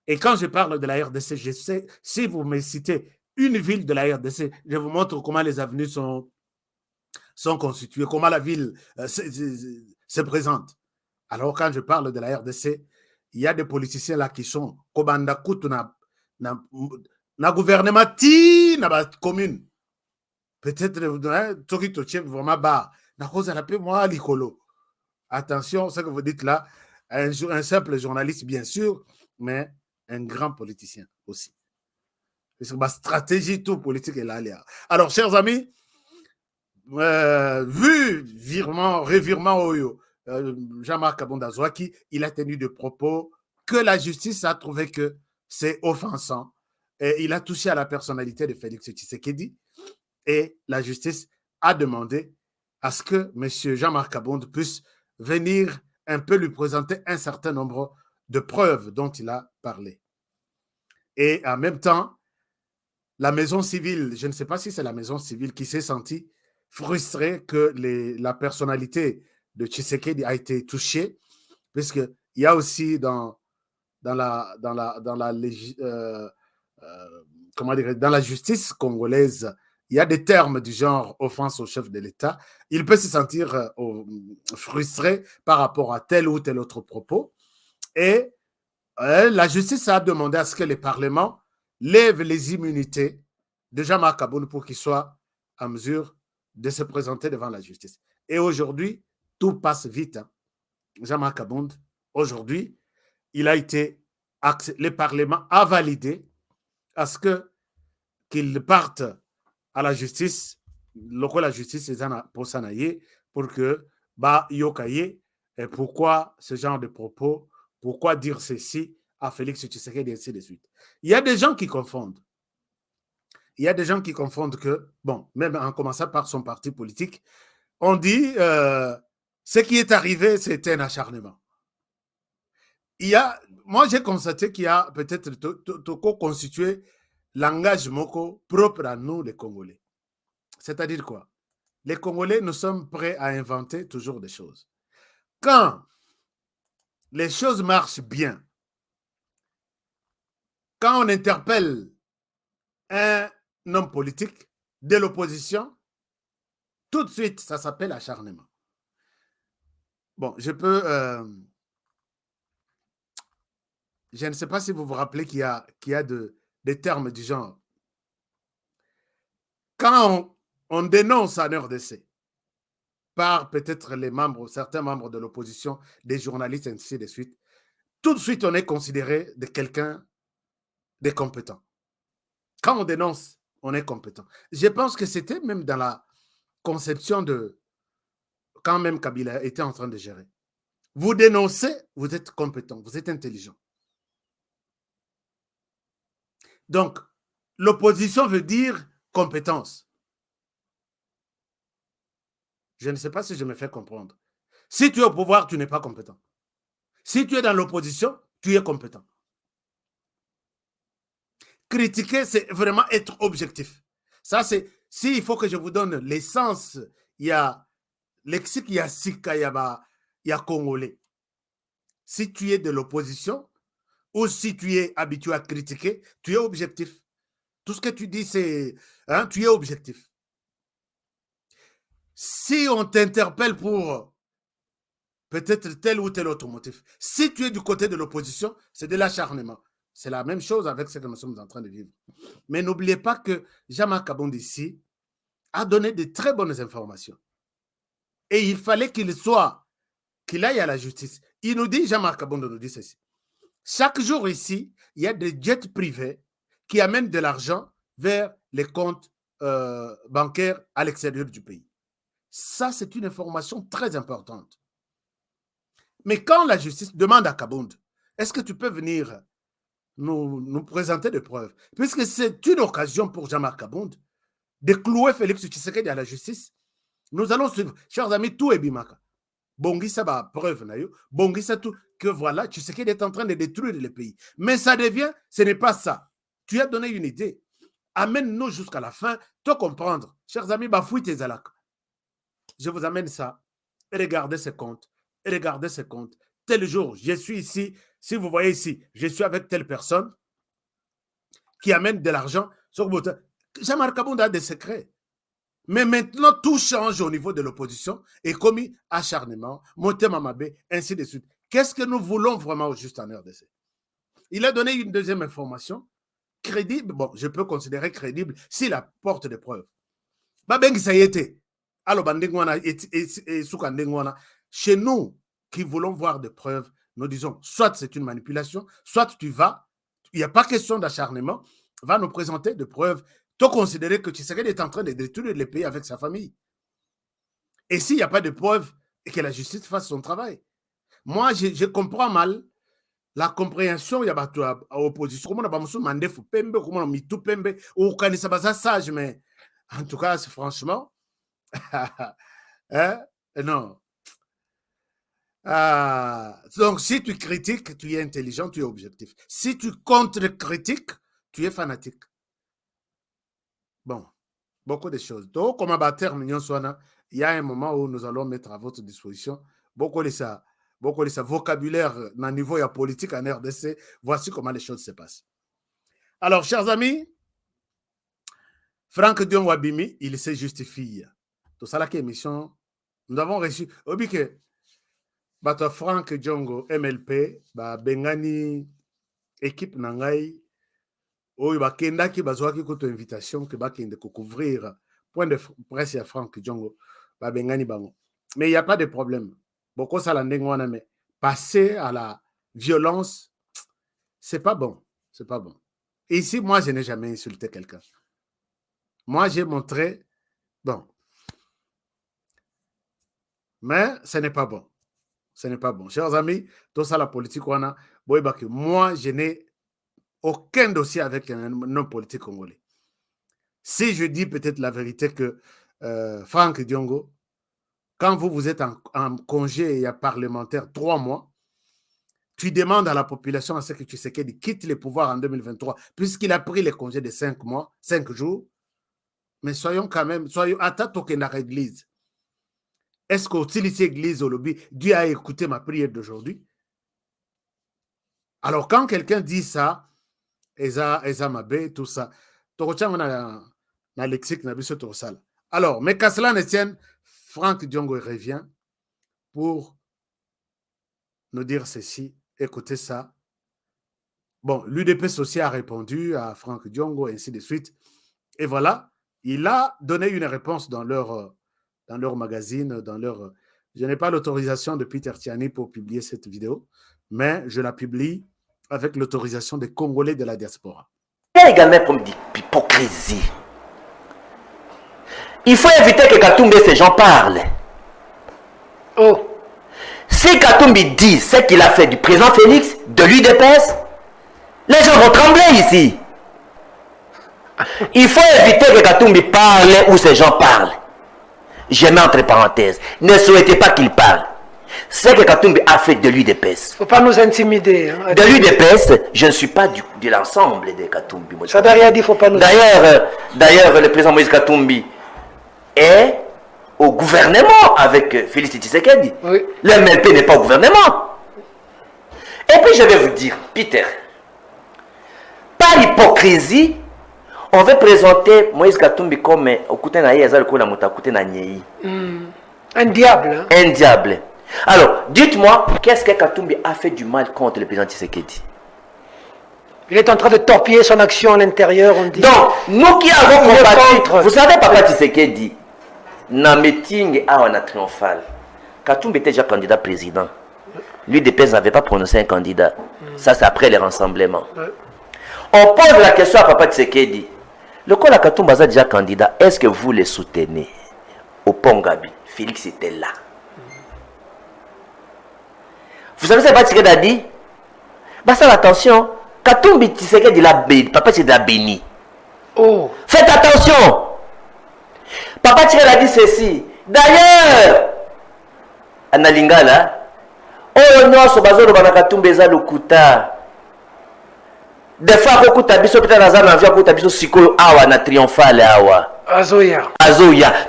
Et quand je parle de la RDC, je sais, si vous me citez une ville de la RDC, je vous montre comment les avenues sont constituées, comment la ville se présente. Alors, quand je parle de la RDC, il y a des politiciens là qui sont Kobanda Kutu na gouvernement ti na ba commune. Peut-être Toki Tochien vraiment bas. Na cause la moi l'icolo. Attention, ce que vous dites là, un simple journaliste bien sûr, mais un grand politicien aussi. Parce que ma stratégie tout politique est là. Alors, chers amis, vu revirement Oyo, Jean-Marc Kabonda Zouaki, il a tenu des propos que la justice a trouvé que c'est offensant. Et il a touché à la personnalité de Félix Tshisekedi et la justice a demandé à ce que M. Jean-Marc Kabonda puisse venir un peu lui présenter un certain nombre de preuves dont il a parlé. Et en même temps, la maison civile, je ne sais pas si c'est la maison civile qui s'est sentie frustrée que la personnalité de Tshisekedi a été touchée, puisqu'il y a aussi dans la justice congolaise, il y a des termes du genre offense au chef de l'État. Il peut se sentir frustré par rapport à tel ou tel autre propos. Et la justice a demandé à ce que les parlements lèvent les immunités de Jean-Marc Kabonda pour qu'il soit en mesure de se présenter devant la justice. Et aujourd'hui, tout passe vite. Hein. Jean-Marc Kabonda, aujourd'hui, il a été, le Parlement a validé à ce qu'il parte à la justice, la justice est pour s'anayer, pour que, yokaye, et pourquoi ce genre de propos, pourquoi dire ceci à Félix Tshisekedi et ainsi de suite. Il y a des gens qui confondent. Il y a des gens qui confondent que, bon, même en commençant par son parti politique, on dit ce qui est arrivé, c'était un acharnement. Moi, j'ai constaté qu'il y a peut-être constitué l'engagement propre à nous, les Congolais. C'est-à-dire quoi? Les Congolais, nous sommes prêts à inventer toujours des choses. Quand les choses marchent bien, quand on interpelle un homme politique de l'opposition, tout de suite, ça s'appelle acharnement. Bon, je ne sais pas si vous vous rappelez qu'il y a des termes du genre. Quand on dénonce en RDC par peut-être certains membres de l'opposition, des journalistes, ainsi de suite, tout de suite, on est considéré de quelqu'un de compétent. Quand on dénonce, on est compétent. Je pense que c'était même dans la conception de quand même Kabila était en train de gérer. Vous dénoncez, vous êtes compétent, vous êtes intelligent. Donc, l'opposition veut dire compétence. Je ne sais pas si je me fais comprendre. Si tu es au pouvoir, tu n'es pas compétent. Si tu es dans l'opposition, tu es compétent. Critiquer, c'est vraiment être objectif. Ça, c'est, s'il faut que je vous donne l'essence, il y a lexique, il y a Sika, il y a Congolais. Si tu es de l'opposition, ou si tu es habitué à critiquer, tu es objectif. Tout ce que tu dis, c'est, hein, tu es objectif. Si on t'interpelle pour peut-être tel ou tel autre motif, si tu es du côté de l'opposition, c'est de l'acharnement. C'est la même chose avec ce que nous sommes en train de vivre. Mais n'oubliez pas que Jean-Marc Kabonda ici a donné de très bonnes informations. Et il fallait qu'il aille à la justice. Il nous dit, Jean-Marc Kabonda nous dit ceci. Chaque jour ici, il y a des jets privés qui amènent de l'argent vers les comptes bancaires à l'extérieur du pays. Ça, c'est une information très importante. Mais quand la justice demande à Kabonda, est-ce que tu peux venir nous présenter des preuves? Puisque c'est une occasion pour Jean-Marc Kabonda de clouer Félix Tshisekedi à la justice. Nous allons suivre, chers amis, tout est bimaka. Bongisa ba preuve na yo, Bongisa tout, que voilà, Tshisekedi est en train de détruire le pays. Mais ça devient, ce n'est pas ça. Tu as donné une idée. Amène-nous jusqu'à la fin, te comprendre. Chers amis, bafouille tes alak. Je vous amène ça. Regardez ce compte. Regardez ce compte. Tel jour, je suis ici. Si vous voyez ici, je suis avec telle personne qui amène de l'argent. Jean-Marc Kabonda a des secrets. Mais maintenant, tout change au niveau de l'opposition et commis acharnement, monté Mamabé, ainsi de suite. Qu'est-ce que nous voulons vraiment au juste en RDC? Il a donné une deuxième information crédible. Bon, je peux considérer crédible s'il apporte des preuves. Ça y était. Chez nous qui voulons voir des preuves, nous disons soit c'est une manipulation, soit tu vas, il n'y a pas question d'acharnement, va nous présenter des preuves. Tu considérer que Tshisekedi est en train de détruire les pays avec sa famille. Et s'il n'y a pas de preuves, et que la justice fasse son travail. Moi, je comprends mal la compréhension, il y a l'opposition. Comment on a demandé Pembe, comment on a mis tout Pembe, ou quand ça va sage, mais en tout cas, franchement, hein? Non. Donc, si tu critiques, tu es intelligent, tu es objectif. Si tu contre-critiques, tu es fanatique. Bon, beaucoup de choses. Donc, comme à terme, il y a un moment où nous allons mettre à votre disposition beaucoup de ça vocabulaire à niveau politique en RDC. Voici comment les choses se passent. Alors, chers amis, Franck Dion Wabimi, il se justifie. Tout ça, la émission, nous avons reçu. Obike, Bato Franck Diongo, MLP, Bengani, équipe Nangai, Kendaki, Bazouaki, Koto invitation, que Bakende couvrir point de presse à Franck Diongo, Bengani Bango. Mais il n'y a pas de problème. Beaucoup ça mais passer à la violence, c'est pas bon. C'est pas bon. Et ici, moi, je n'ai jamais insulté quelqu'un. Moi, j'ai montré, bon. Mais ce n'est pas bon. Ce n'est pas bon. Chers amis, tout ça, la politique, moi, je n'ai aucun dossier avec un homme politique congolais. Si je dis peut-être la vérité que Franck Diongo, quand vous êtes en congé parlementaire 3 mois, tu demandes à la population à ce que Tshisekedi quitte le pouvoir en 2023, puisqu'il a pris les congés de 5 mois, 5 jours. Mais soyons quand même, attends qu'il y ait l'église. Est-ce qu'au utilise l'église au lobby, Dieu a écouté ma prière d'aujourd'hui? Alors, quand quelqu'un dit ça, Eza Mabé, tout ça, na lexique, na biso tout ça. Alors, mais qu'à cela ne tienne, Franck Diongo revient pour nous dire ceci. Écoutez ça. Bon, l'UDPS aussi a répondu à Franck Diongo, ainsi de suite. Et voilà, il a donné une réponse dans leur magazine, Je n'ai pas l'autorisation de Peter Tiani pour publier cette vidéo, mais je la publie avec l'autorisation des Congolais de la diaspora. Il y a également comme d'hypocrisie. Il faut éviter que Katumbi et ces gens parlent. Oh. Si Katumbi dit ce qu'il a fait du président Félix, de l'UDPS, les gens vont trembler ici. Il faut éviter que Katumbi parle ou ces gens parlent. Je mets entre parenthèses. Ne souhaitez pas qu'il parle. Ce que Katumbi a fait de l'UDPS. Il ne faut pas nous intimider. Hein, de l'UDPS, je ne suis pas de l'ensemble de Katumbi. Ça n'a rien dit, il ne faut pas nous D'ailleurs, le président Moïse Katumbi est au gouvernement avec Félix Tshisekedi. Oui. Le MLP n'est pas au gouvernement. Et puis je vais vous dire, Peter, par hypocrisie, on veut présenter Moïse Katumbi comme un diable. Hein? Un diable. Alors, dites-moi, qu'est-ce que Katumbi a fait du mal contre le président Tshisekedi? Il est en train de torpiller son action à l'intérieur, on dit. Donc, nous qui avons combattu, vous savez, Papa Tshisekedi, dans le meeting on a triomphal, Katumbi était déjà candidat président. L'UDPS n'avait pas prononcé un candidat. Ça, c'est après les rassemblements. On pose la question à Papa Tshisekedi. Le cas de Katumbi est déjà candidat. Est-ce que vous le soutenez? Au Pongabi, Félix était là. Vous savez ce que Papa Tshisekedi a dit? Basta attention. Katumbi Tshisekedi l'a béni. Papa Tshisekedi l'a béni. Oh. Faites attention. Papa Tshisekedi a dit ceci. D'ailleurs, Analingala, oh non, ce bazar de Katumbi est lukuta. Des fois, kuta biso peut-être dans un avion, kuta biso siko awa na triomphale awa. Azoya.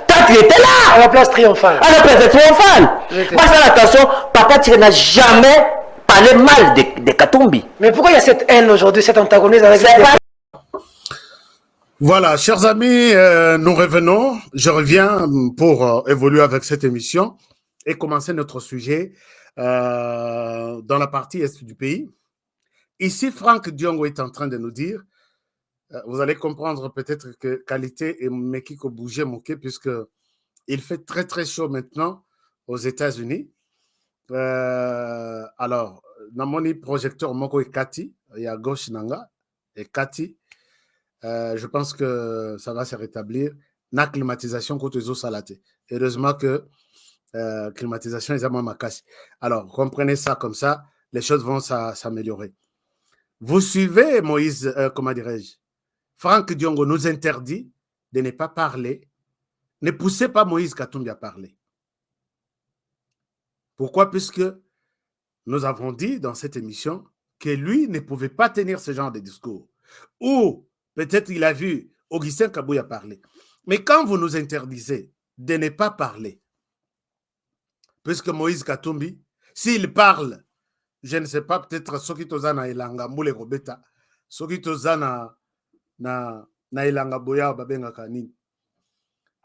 Toi, tu étais là. À la place triomphale. À la place triomphale. Faites attention, Papa Tshisekedi n'a jamais parlé mal de Katumbi. Mais pourquoi il y a cette haine aujourd'hui, cet antagonisme avec Voilà, chers amis, nous revenons. Je reviens pour évoluer avec cette émission et commencer notre sujet dans la partie est du pays. Ici, Franck Diongo est en train de nous dire, vous allez comprendre peut-être que qualité et Mekiko bouger moqué puisque il fait très très chaud maintenant aux États-Unis. Alors, dans mon projecteur Moko et Kati, il y a gauche Nanga et Kati. Je pense que ça va se rétablir. La climatisation contre les eaux salatés. Heureusement que climatisation est à ma casse. Alors, comprenez ça comme ça, les choses vont s'améliorer. Vous suivez Moïse, comment dirais-je, Franck Diongo nous interdit de ne pas parler. Ne poussez pas Moïse Katumbi à parler. Pourquoi? Puisque nous avons dit dans cette émission que lui ne pouvait pas tenir ce genre de discours. Ou peut-être il a vu Augustin Kabouya parler. Mais quand vous nous interdisez de ne pas parler, puisque Moïse Katumbi, s'il parle, je ne sais pas, peut-être soki tozana elanga mbule robeta, soki tozana na elanga boya babenga kanini,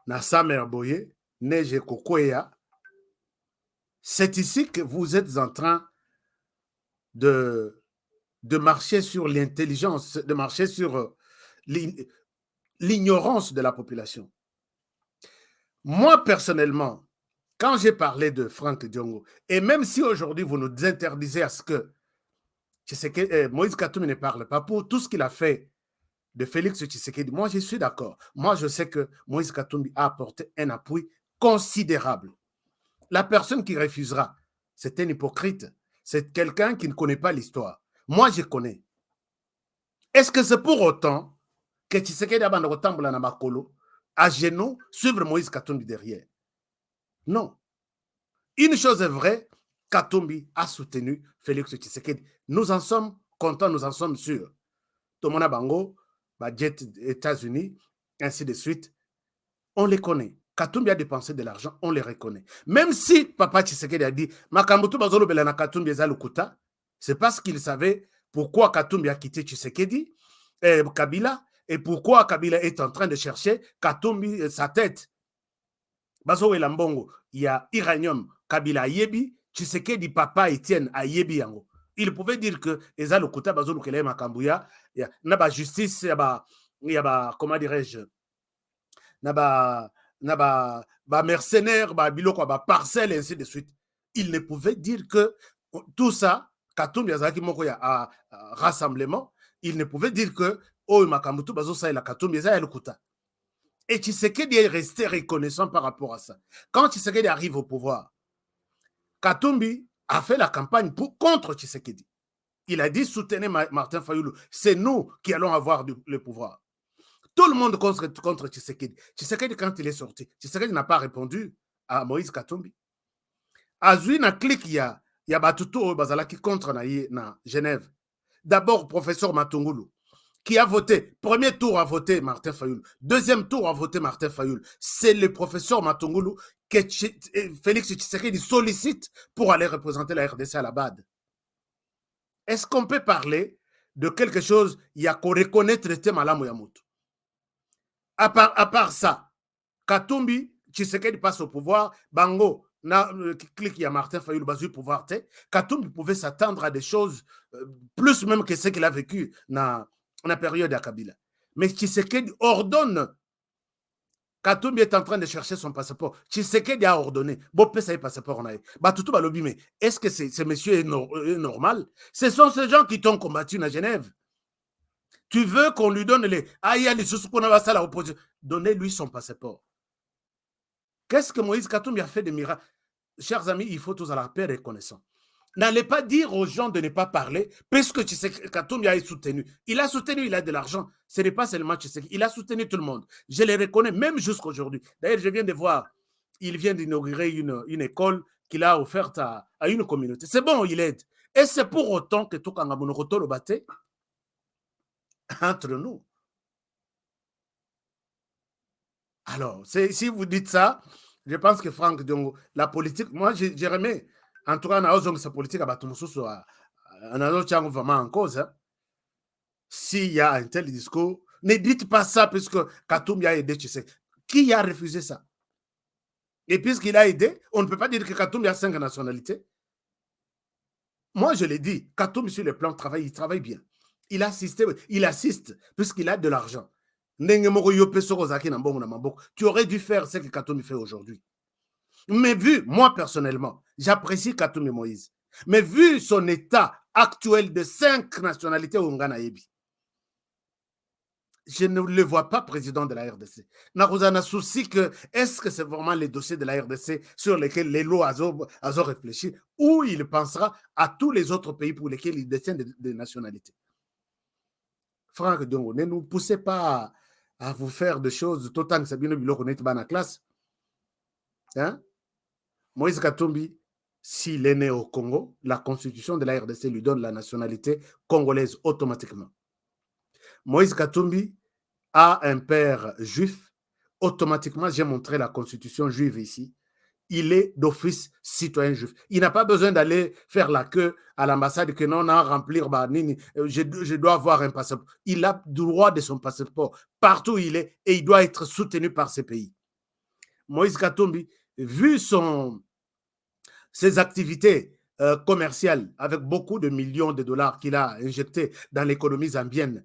na samer boye, neige kokoya. C'est ici que vous êtes en train de marcher sur l'intelligence, de marcher sur l'ignorance de la population. Moi, personnellement, quand j'ai parlé de Franck Diongo, et même si aujourd'hui vous nous interdisez à ce que Moïse Katumbi ne parle pas pour tout ce qu'il a fait de Félix Tshisekedi, moi je suis d'accord. Moi je sais que Moïse Katumbi a apporté un appui considérable. La personne qui refusera, c'est un hypocrite. C'est quelqu'un qui ne connaît pas l'histoire. Moi, je connais. Est-ce que c'est pour autant que Tshisekedi a ressemble à Makolo, à genoux, suivre Moïse Katumbi derrière? Non. Une chose est vraie, Katumbi a soutenu Félix Tshisekedi. Nous en sommes contents, nous en sommes sûrs. Tomona Bango, Jet États-Unis, ainsi de suite, on les connaît. Katumbi a dépensé de l'argent, on les reconnaît. Même si Papa Tshisekedi a dit Makambutu bazolo belana Katumbi ezalukuta, c'est parce qu'il savait pourquoi Katumbi a quitté Tshisekedi, Kabila, et pourquoi Kabila est en train de chercher Katumbi sa tête. Bazo Elambongo, il y a Iranium, Kabila Ayebi, Tshisekedi Papa Etienne Ayebi yango. Il pouvait dire que ezalukuta bazolo kele Makambuya, il y a justice, il y a comment dirais-je, mercenaires, biloko, parcelles, et ainsi de suite. Il ne pouvait dire que tout ça, Katumbi Yazaki Moko a rassemblement, il ne pouvait dire que oh Makamutu Bazo sa la Katumbi Yazaki Lukuta. Et Tshisekedi est resté reconnaissant par rapport à ça. Quand Tshisekedi arrive au pouvoir, Katumbi a fait la campagne contre Tshisekedi. Il a dit soutenez Martin Fayoulou, c'est nous qui allons avoir le pouvoir. Tout le monde contre Tshisekedi. Tshisekedi, quand il est sorti, Tshisekedi n'a pas répondu à Moïse Katumbi. Azui na clique, il y a Batuto Bazalaki contre na Genève. D'abord, professeur Matungulu, qui a voté. Premier tour a voté Martin Fayoulou. Deuxième tour a voté Martin Fayoulou. C'est le professeur Matungulu que Félix Tshisekedi sollicite pour aller représenter la RDC à la BAD. Est-ce qu'on peut parler de quelque chose, il y a qu'on reconnaître le thème à la Mouyamoutou? À part ça, Katumbi, Tshisekedi passe au pouvoir, Bango, clique, il y a Martin Fayoulou, Bazu, pouvoir, Katumbi pouvait s'attendre à des choses plus même que ce qu'il a vécu dans la période de Kabila. Mais Tshisekedi ordonne. Katumbi est en train de chercher son passeport. Tshisekedi a ordonné. Bon, peut ça passeport, on a. Batutu Balobi, mais est-ce que ce monsieur est normal? Ce sont ces gens qui t'ont combattu à Genève. Tu veux qu'on lui donne les... Ah, il y a les choses qu'on a à la opposition. Donnez-lui son passeport. Qu'est-ce que Moïse Katumbi a fait de miracle? Chers amis, il faut tous à la paix reconnaissant. N'allez pas dire aux gens de ne pas parler, puisque tu sais que Katumbi a soutenu. Il a soutenu, il a de l'argent. Ce n'est pas seulement Tshisekedi. Il a soutenu tout le monde. Je le reconnais, même jusqu'à aujourd'hui. D'ailleurs, je viens de voir, il vient d'inaugurer une école qu'il a offerte à une communauté. C'est bon, il aide. Et c'est pour autant que tout Kangamonokoto le battait entre nous. Alors, si vous dites ça, je pense que Franck Diongo, la politique, moi, j'ai remis, en tout cas, on a sa politique à Batumoussou, on a vraiment en cause. S'il y a un tel discours, ne dites pas ça puisque Katumbi a aidé Tshisekedi. Qui a refusé ça? Et puisqu'il a aidé, on ne peut pas dire que Katumbi a 5 nationalités. Moi, je l'ai dit, Katumbi sur le plan de travail, il travaille bien. Il assiste puisqu'il a de l'argent. Tu aurais dû faire ce que Katumbi fait aujourd'hui. Mais vu, moi personnellement, j'apprécie Katumbi Moïse. Mais vu son état actuel de 5 nationalités au Nganaïbi, je ne le vois pas président de la RDC. N'a souci que est-ce que c'est vraiment les dossiers de la RDC sur lesquels les lois ont réfléchi, ou il pensera à tous les autres pays pour lesquels il détient des nationalités. Franck Diongo, ne nous poussez pas à vous faire des choses total Sabino Bilo connaît dans la classe. Hein? Moïse Katumbi, s'il est né au Congo, la constitution de la RDC lui donne la nationalité congolaise automatiquement. Moïse Katumbi a un père juif, automatiquement, j'ai montré la constitution juive ici, il est d'office citoyen juif. Il n'a pas besoin d'aller faire la queue à l'ambassade que non, non, remplir, je dois avoir un passeport. Il a droit de son passeport partout où il est et il doit être soutenu par ces pays. Moïse Katumbi, vu ses activités commerciales avec beaucoup de millions de dollars qu'il a injectés dans l'économie zambienne,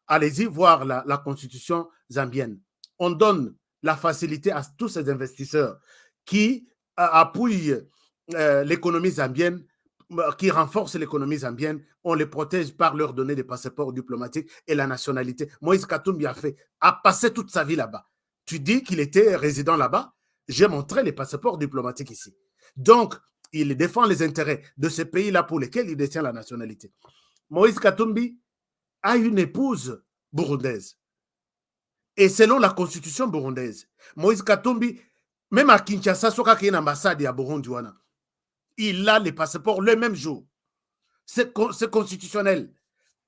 allez-y voir la constitution zambienne. On donne la facilité à tous ces investisseurs qui appuient l'économie zambienne, qui renforcent l'économie zambienne. On les protège par leur donner des passeports diplomatiques et la nationalité. Moïse Katumbi a passé toute sa vie là-bas. Tu dis qu'il était résident là-bas. J'ai montré les passeports diplomatiques ici. Donc, il défend les intérêts de ces pays-là pour lesquels il détient la nationalité. Moïse Katumbi a une épouse burundaise. Et selon la constitution burundaise, Moïse Katumbi, même à Kinshasa, il y a une ambassade à Burundi, il a les passeports le même jour. C'est constitutionnel.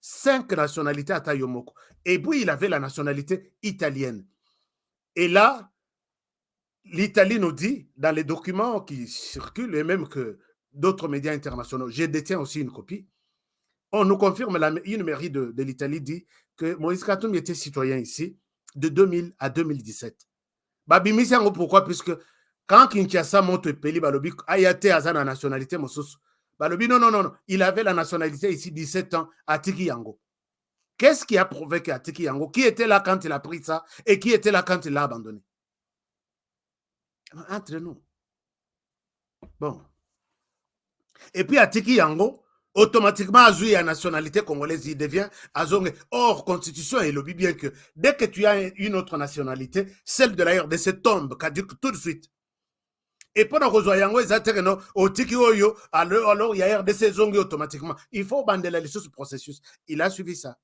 5 nationalités à Tayomoko. Et puis, il avait la nationalité italienne. Et là, l'Italie nous dit, dans les documents qui circulent, et même que d'autres médias internationaux, je détiens aussi une copie, on nous confirme, une mairie de l'Italie dit que Moïse Katumbi était citoyen ici de 2000 à 2017. Pourquoi? Puisque quand Kinshasa monte Peli Balobi, Ayate a la nationalité, Balobi, non, il avait la nationalité ici 17 ans à Tiki Yango. Qu'est-ce qui a prouvé qu'à Tiki Yango? Qui était là quand il a pris ça et qui était là quand il l'a abandonné? Entre nous. Bon. Et puis à Tiki Yango, automatiquement, Azoui a nationalité congolaise, il devient Azong. Or, constitution, il lobby bien que dès que tu as une autre nationalité, celle de la RDC tombe, caduque tout de suite. Et pendant que Zoyango est atterré au Tiki Oyo, alors il y a RDC zongi automatiquement. Il faut bander ce processus. Il a suivi ça.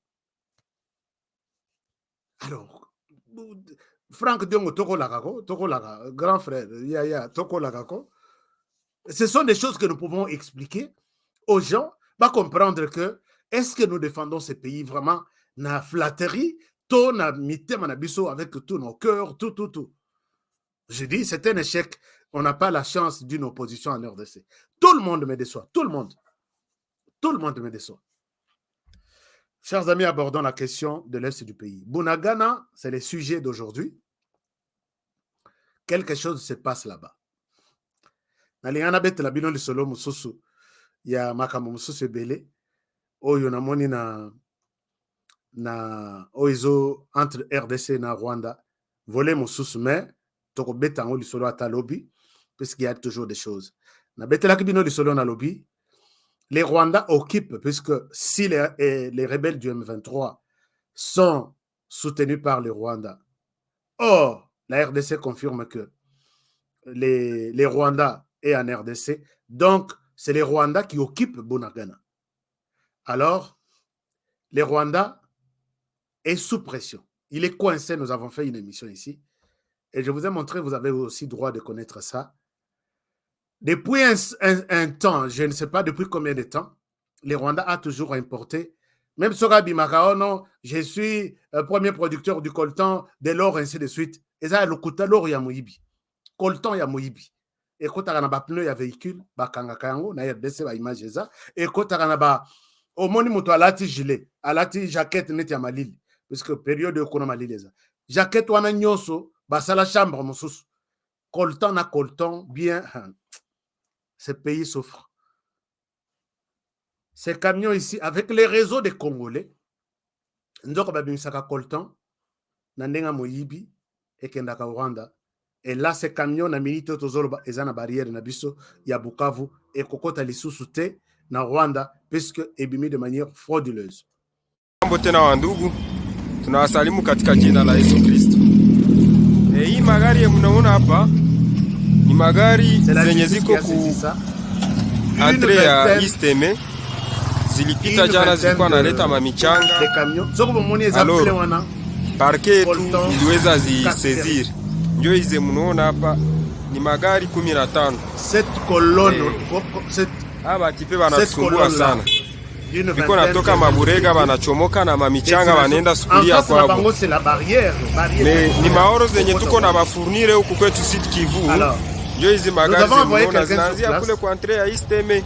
Alors, Franck Diongo, Toko Laga, grand frère, Toko Lagako, ce sont des choses que nous pouvons expliquer aux gens, va comprendre que est-ce que nous défendons ces pays vraiment na flatterie, to na mité manabiso avec tous nos cœurs, tout. Je dis, c'est un échec. On n'a pas la chance d'une opposition en RDC. Tout le monde me déçoit. Tout le monde me déçoit. Chers amis, abordons la question de l'Est du pays. Bunagana, c'est le sujet d'aujourd'hui. Quelque chose se passe là-bas. Nalingana bete la bino lisolo mususu. Ya makambo mususu ebele oyo namoni na oizo entre RDC na Rwanda volet mususu mais toko beta ngo lisolo ata lobby puisqu'il y a toujours des choses na betela kibino lisolo na lobby. Les Rwandais occupent, puisque si les rebelles du M23 sont soutenus par les Rwandais, or la RDC confirme que les Rwandais est en RDC, donc c'est les Rwandais qui occupent Bunagana. Alors, les Rwandais est sous pression. Il est coincé, nous avons fait une émission ici, et je vous ai montré, vous avez aussi droit de connaître ça. Depuis un temps, je ne sais pas depuis combien de temps, les Rwandais ont toujours importé, même Soga Bimaka, oh non, je suis premier producteur du coltan, de l'or, ainsi de suite. Et ça, le kuta l'or ya Moyibi. Coltan ya Moyibi. Et quand on a un pneu, il y a véhicule, Bakangakango, na RDC, ba image ça. Et quand on a au moni muto alati gilet, alati jaquette net ya malili, puisque période de kono malili ça. Jaquette wana nyoso, basala chambre mosusu. Coltan na coltan, bien. Ce pays souffre. Ces camions ici, avec les réseaux des Congolais, Ndoko Babimisaka Coltan, Nandenga Moyibi, et Kendaka Rwanda. Et là, ces camions, na minito tozoloba, ezana barrière na biso, ya Bukavu, et Kokota Lissusute, na Rwanda, puisque ebimi de manière frauduleuse. Jambo tena wandugu, Tunawasalimu katika jina la Yesu Kristo. Hii magari ya mnaona hapa ni magari zenye ziko ku entre ya Isteme. Zilipita jana, zilikuwa naleta mamichanga. Alors, parke tu iliweza zisezir. Ndio hizi mnaona hapa ni magari 15. Cette colonne, haba tipe banatusumbua sana. Biko natoka Maburega banachomoka na mamichanga wanaenda sukulia kwabo. Ni maoro zenye tuko na mafurnire huku kwetu Sud Kivu. Ndio hizi magari zinaona zinaanzia kule kwa entrée ya Isteme.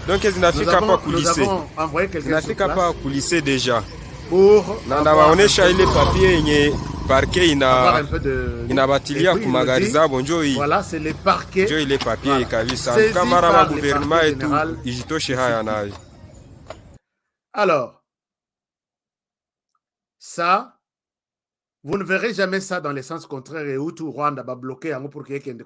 Donc zinafika hapa kulise. Zinafika hapa kulise deja. Na ndawaonesha ile papier yenye parquet inabatilia ku magari zabo njoo hii. Voilà, c'est les parquets. Njoo ile papier kabisa. Kama rama gouvernement yetu ijitoshe haya nayo. Alors, ça, vous ne verrez jamais ça dans les sens contraires et où tout Rwanda va bloquer pour qu'il y ait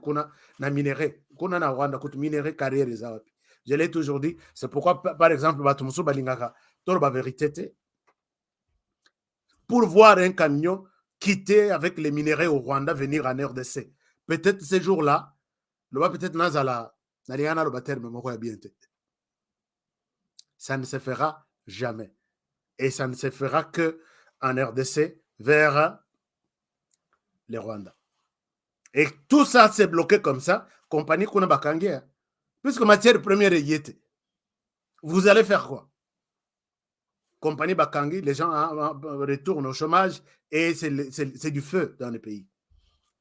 na minerai. Kuna na Rwanda kout minerai carrière les autres. Je l'ai toujours dit. C'est pourquoi, par exemple, Batumusu Balingaka, Torba vérité, pour voir un camion quitter avec les minerais au Rwanda, venir en RDC. Peut-être ces jours-là, le peut-être Nazala, Naliana le baptême, mais bien. Ça ne se fera jamais. Et ça ne se fera que en RDC vers le Rwanda. Et tout ça s'est bloqué comme ça, compagnie qu'on a bakangué. Puisque matière première est yété. Vous allez faire quoi? Compagnie Bakangi, les gens retournent au chômage et c'est du feu dans le pays.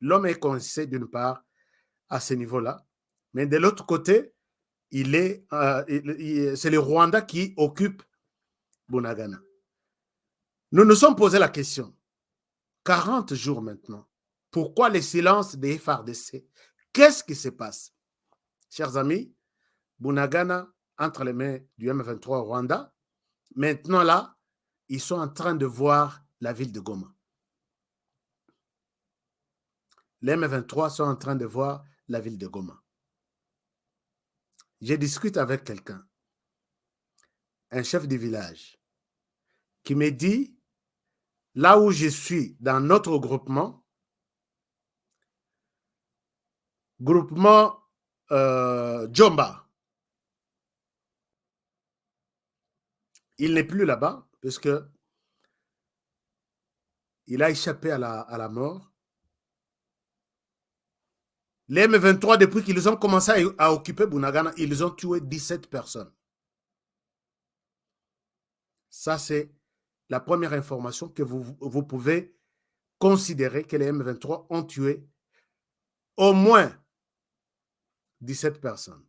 L'homme est coincé d'une part à ce niveau-là, mais de l'autre côté, c'est le Rwanda qui occupe Bunagana. Nous nous sommes posé la question, 40 jours maintenant, pourquoi le silence des FARDC? Qu'est-ce qui se passe? Chers amis, Bunagana entre les mains du M23 au Rwanda. Maintenant là, ils sont en train de voir la ville de Goma. Les M23 sont en train de voir la ville de Goma. Je discute avec quelqu'un, un chef de village, qui me dit, là où je suis, dans notre groupement Djomba, il n'est plus là-bas parce que il a échappé à la mort. Les M23, depuis qu'ils ont commencé à occuper Bunagana, ils ont tué 17 personnes. Ça, c'est la première information que vous pouvez considérer que les M23 ont tué au moins 17 personnes.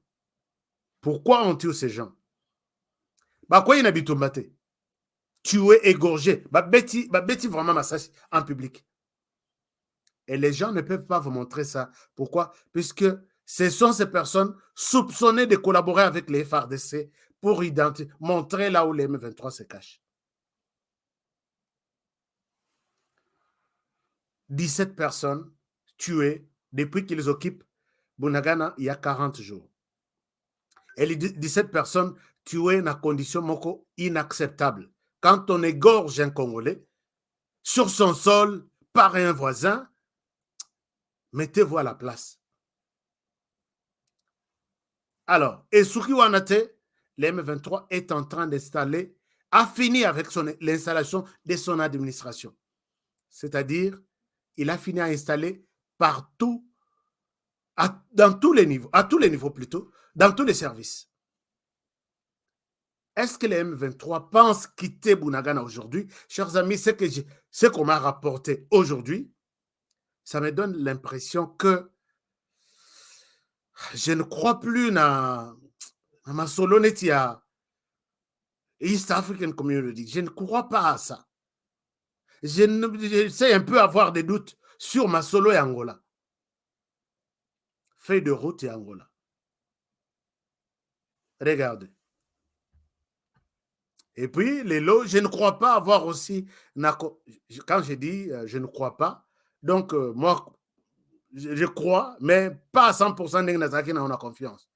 Pourquoi on tue ces gens? Quoi il habite au tué, égorgé, bêti vraiment massage en public. Et les gens ne peuvent pas vous montrer ça. Pourquoi? Puisque ce sont ces personnes soupçonnées de collaborer avec les FARDC pour montrer là où les M23 se cachent. 17 personnes tuées depuis qu'ils occupent Bunagana il y a 40 jours. Et les 17 personnes tuées dans condition moko inacceptable. Quand on égorge un Congolais sur son sol par un voisin, mettez-vous à la place. Alors, et Sukiwanate, l'M23 est en train d'installer, a fini avec l'installation de son administration. C'est-à-dire, il a fini à installer partout, dans tous les niveaux, à tous les niveaux plutôt, dans tous les services. Est-ce que les M23 pensent quitter Bunagana aujourd'hui? Chers amis, ce qu'on m'a rapporté aujourd'hui, ça me donne l'impression que je ne crois plus à ma solonité à East African Community. Je ne crois pas à ça. Je sais un peu avoir des doutes sur ma solo et Angola. Feuille de route et Angola. Regardez. Et puis, les lots, je ne crois pas avoir aussi... Quand je dis je ne crois pas, donc moi, je crois, mais pas à 100% de on a confiance.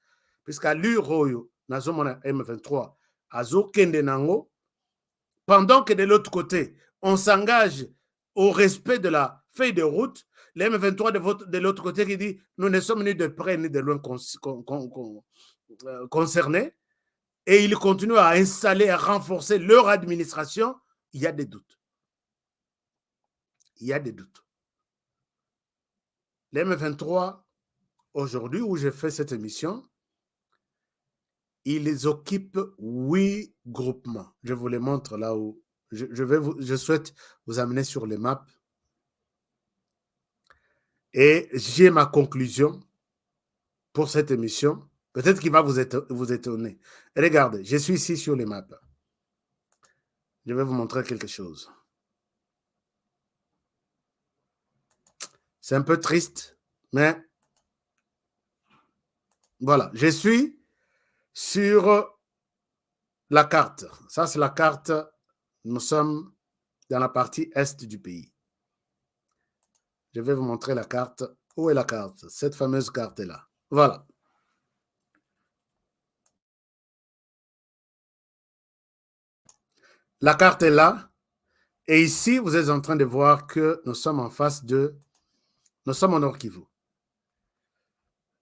Puisqu'à l'Uroyo, dans M23, à Zokende Nango, pendant que de l'autre côté, on s'engage au respect de la feuille de route. Les M23 de l'autre côté qui dit nous ne sommes ni de près ni de loin concernés. Et ils continuent à installer, à renforcer leur administration. Il y a des doutes. Il y a des doutes. Les M23, aujourd'hui où j'ai fait cette émission, ils occupent 8 groupements. Je vous les montre là où je souhaite vous amener sur les maps. Et j'ai ma conclusion pour cette émission. Peut-être qu'il va vous étonner. Regardez, je suis ici sur les maps. Je vais vous montrer quelque chose. C'est un peu triste, mais voilà. Je suis sur la carte. Ça, c'est la carte. Nous sommes dans la partie est du pays. Je vais vous montrer la carte. Où est la carte? Cette fameuse carte est là. Voilà. La carte est là. Et ici, vous êtes en train de voir que nous sommes en face de... Nous sommes au Nord Kivu.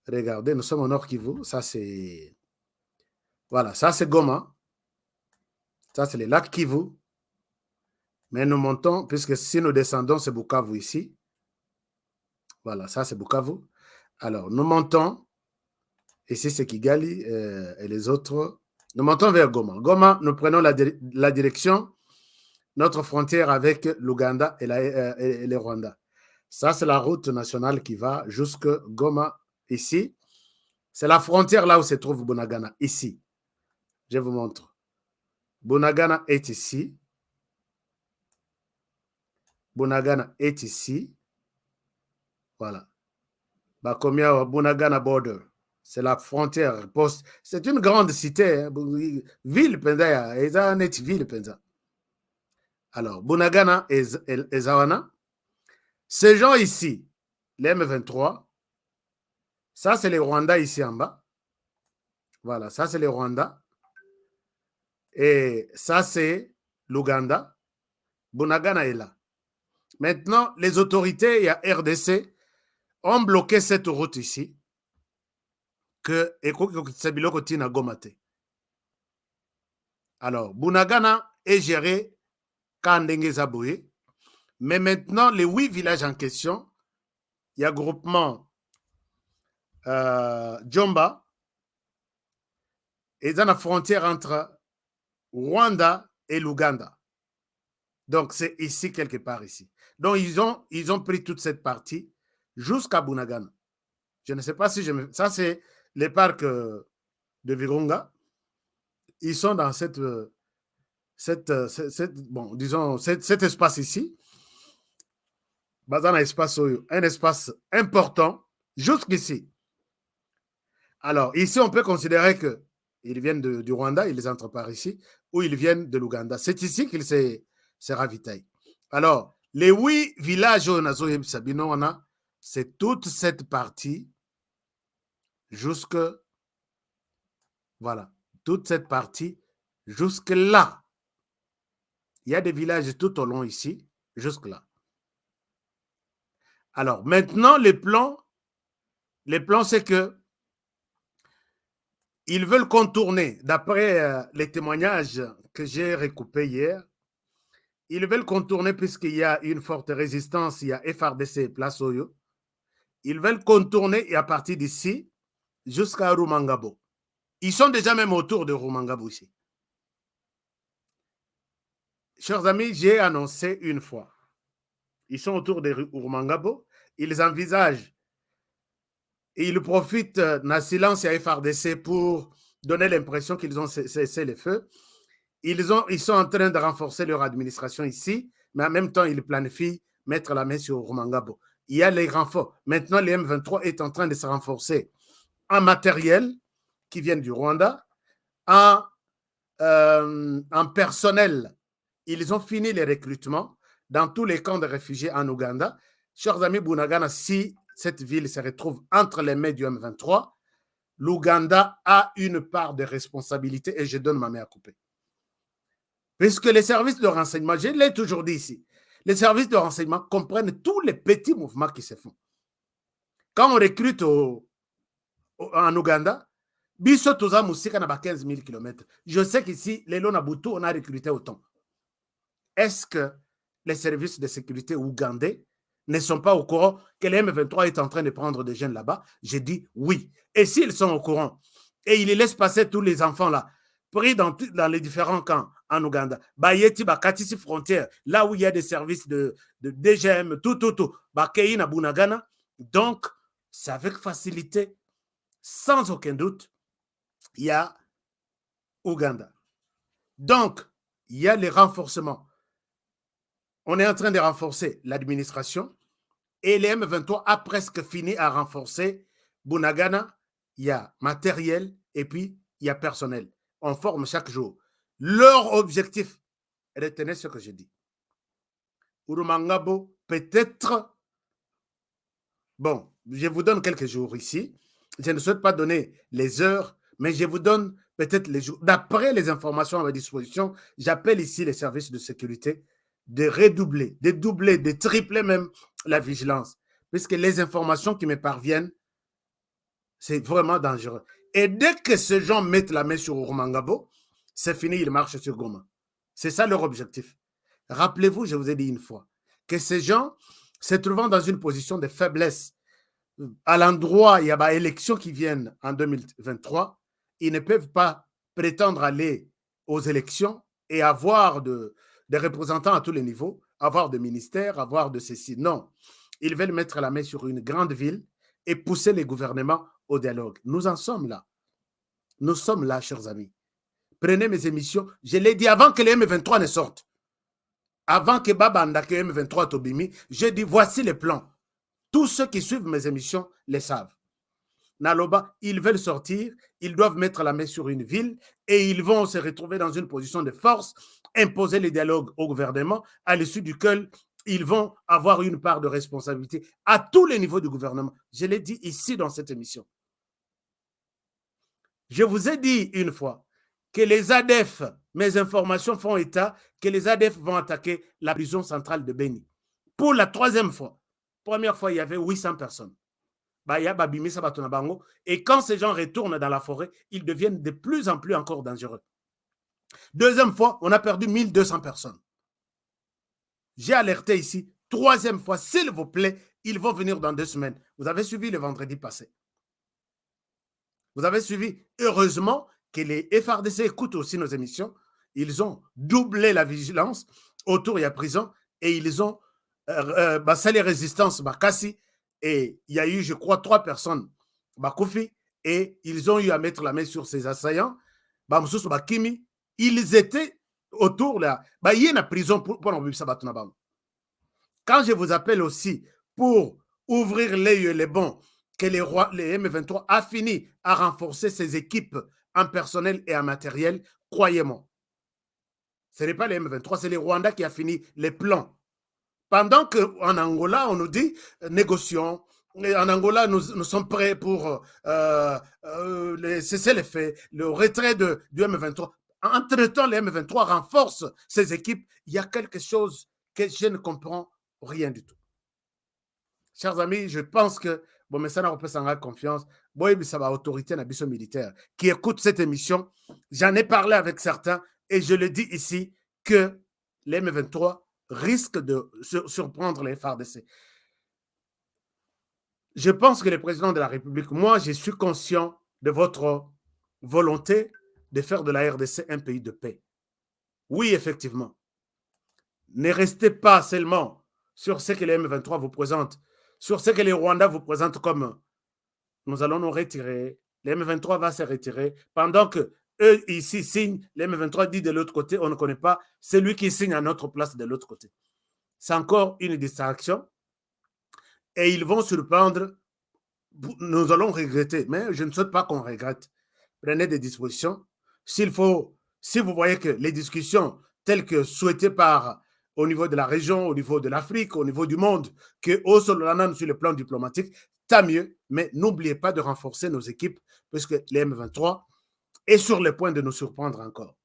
Regardez, nous sommes au Nord Kivu. Ça, c'est... Voilà, ça, c'est Goma. Ça, c'est le lac Kivu. Mais nous montons, puisque si nous descendons, c'est Bukavu ici. Voilà, ça, c'est Bukavu. Alors, nous montons. Ici, c'est Kigali et les autres. Nous montons vers Goma. Goma, nous prenons la direction, notre frontière avec l'Ouganda et le Rwanda. Ça, c'est la route nationale qui va jusque Goma, ici. C'est la frontière là où se trouve Bunagana, ici. Je vous montre. Bunagana est ici. Bunagana est ici. Voilà. Bakomia, Bunagana border. C'est la frontière. C'est une grande cité. Ville, Penda. Ville, Penda. Alors, Bunagana et Zawana. Ces gens ici, les M23, ça, c'est les Rwandais ici en bas. Voilà, ça, c'est les Rwandais. Et ça, c'est l'Ouganda. Bunagana est là. Maintenant, les autorités, il y a RDC, ont bloqué cette route ici. Alors, Bunagana est géré Kandenge Zaboué. Mais maintenant, les 8 villages en question, il y a groupement Djomba, et dans la frontière entre Rwanda et l'Ouganda. Donc, c'est ici, quelque part ici. Donc, ils ont pris toute cette partie jusqu'à Bunagana. Je ne sais pas si ça, c'est les parcs de Virunga. Ils sont dans cet espace ici. Un espace important jusqu'ici. Alors, ici, on peut considérer qu'ils viennent du Rwanda, ils entrent par ici, ou ils viennent de l'Ouganda. C'est ici qu'ils se ravitaillent. Alors, les 8 villages c'est toute cette partie jusque, voilà, toute cette partie jusque là. Il y a des villages tout au long ici, jusque là. Alors, maintenant, les plans, c'est que ils veulent contourner, d'après les témoignages que j'ai recoupés hier, ils veulent contourner puisqu'il y a une forte résistance, il y a FRDC et Place Oyo. Ils veulent contourner et à partir d'ici jusqu'à Rumangabo. Ils sont déjà même autour de Rumangabo ici. Chers amis, j'ai annoncé une fois. Ils sont autour de Rumangabo. Ils envisagent et ils profitent d'un silence à FRDC pour donner l'impression qu'ils ont cessé les feux. Ils sont en train de renforcer leur administration ici, mais en même temps, ils planifient mettre la main sur Rumangabo. Il y a les renforts. Maintenant, les M23 est en train de se renforcer en matériel qui viennent du Rwanda, en personnel. Ils ont fini les recrutements dans tous les camps de réfugiés en Ouganda. Chers amis, Bunagana, si cette ville se retrouve entre les mains du M23, l'Ouganda a une part de responsabilité et je donne ma main à couper. Puisque les services de renseignement, je l'ai toujours dit ici, les services de renseignement comprennent tous les petits mouvements qui se font. Quand on recrute en Ouganda, biso toza musika na 15 000 km. Je sais qu'ici, les Lonabutu, on a recruté autant. Est-ce que les services de sécurité ougandais ne sont pas au courant que le M23 est en train de prendre des jeunes là-bas? J'ai dit oui. Et s'ils sont au courant, et ils laissent passer tous les enfants là, pris dans les différents camps en Ouganda, Bayeti, Bakatisi frontière, là où il y a des services de DGM, tout, Bakei na Bunagana. Donc, c'est avec facilité, sans aucun doute, il y a Ouganda. Donc, il y a les renforcements. On est en train de renforcer l'administration et les M23 a presque fini à renforcer Bunagana. Il y a matériel et puis il y a personnel. On forme chaque jour. Leur objectif, retenez ce que je dis. Urumangabo, peut-être, bon, je vous donne quelques jours ici. Je ne souhaite pas donner les heures, mais je vous donne peut-être les jours. D'après les informations à ma disposition, j'appelle ici les services de sécurité de redoubler, de doubler, de tripler même la vigilance. Puisque les informations qui me parviennent, c'est vraiment dangereux. Et dès que ces gens mettent la main sur Urumangabo, c'est fini, ils marchent sur Goma. C'est ça leur objectif. Rappelez-vous, je vous ai dit une fois, que ces gens, se trouvant dans une position de faiblesse, à l'endroit, il y a des élections qui viennent en 2023, ils ne peuvent pas prétendre aller aux élections et avoir des représentants à tous les niveaux, avoir des ministères, avoir de ceci. Non, ils veulent mettre la main sur une grande ville et pousser les gouvernements au dialogue. Nous en sommes là. Nous sommes là, chers amis. Prenez mes émissions. Je l'ai dit avant que les M23 ne sortent. Avant que Babanda, que M23 Tobimi, j'ai dit voici les plans. Tous ceux qui suivent mes émissions les savent. Naloba, ils veulent sortir, ils doivent mettre la main sur une ville et ils vont se retrouver dans une position de force, imposer les dialogues au gouvernement, à l'issue duquel ils vont avoir une part de responsabilité à tous les niveaux du gouvernement. Je l'ai dit ici dans cette émission. Je vous ai dit une fois que les ADF, mes informations font état, que les ADF vont attaquer la prison centrale de Beni. Pour la troisième fois. Première fois, il y avait 800 personnes. Et quand ces gens retournent dans la forêt, ils deviennent de plus en plus encore dangereux. Deuxième fois, on a perdu 1200 personnes. J'ai alerté ici. Troisième fois, s'il vous plaît, ils vont venir dans 2 semaines. Vous avez suivi le vendredi passé. Vous avez suivi. Heureusement que les FRDC écoutent aussi nos émissions. Ils ont doublé la vigilance autour de la prison et ils ont les résistances Bakassi. Et il y a eu, je crois, 3 personnes Bakoufi et ils ont eu à mettre la main sur ces assaillants. Bakimi, ils étaient autour là. Il y a une prison pour quand je vous appelle aussi pour ouvrir l'œil et les bons, que les M23 a fini à renforcer ses équipes en personnel et en matériel, croyez-moi. Ce n'est pas les M23, c'est les Rwandais qui a fini les plans. Pendant qu'en Angola, on nous dit négocions. En Angola, nous sommes prêts pour cesser les faits, le retrait du M23. Entre-temps, les M23 renforcent ses équipes. Il y a quelque chose que je ne comprends rien du tout. Chers amis, je pense que mais ça n'a pas confiance. Ça va autorité na biso militaire qui écoute cette émission. J'en ai parlé avec certains et je le dis ici que les M23 risquent de surprendre les FARDC. Je pense que le président de la République, moi, je suis conscient de votre volonté de faire de la RDC un pays de paix. Oui, effectivement. Ne restez pas seulement sur ce que les M23 vous présentent, sur ce que les Rwandais vous présentent comme nous allons nous retirer, les M23 va se retirer, pendant que eux ici signent, les M23 disent de l'autre côté, on ne connaît pas, c'est lui qui signe à notre place de l'autre côté. C'est encore une distraction et ils vont surprendre, nous allons regretter, mais je ne souhaite pas qu'on regrette. Prenez des dispositions. Si vous voyez que les discussions telles que souhaitées au niveau de la région, au niveau de l'Afrique, au niveau du monde, que au sur le plan diplomatique, tant mieux, mais n'oubliez pas de renforcer nos équipes, puisque les M23 est sur le point de nous surprendre encore.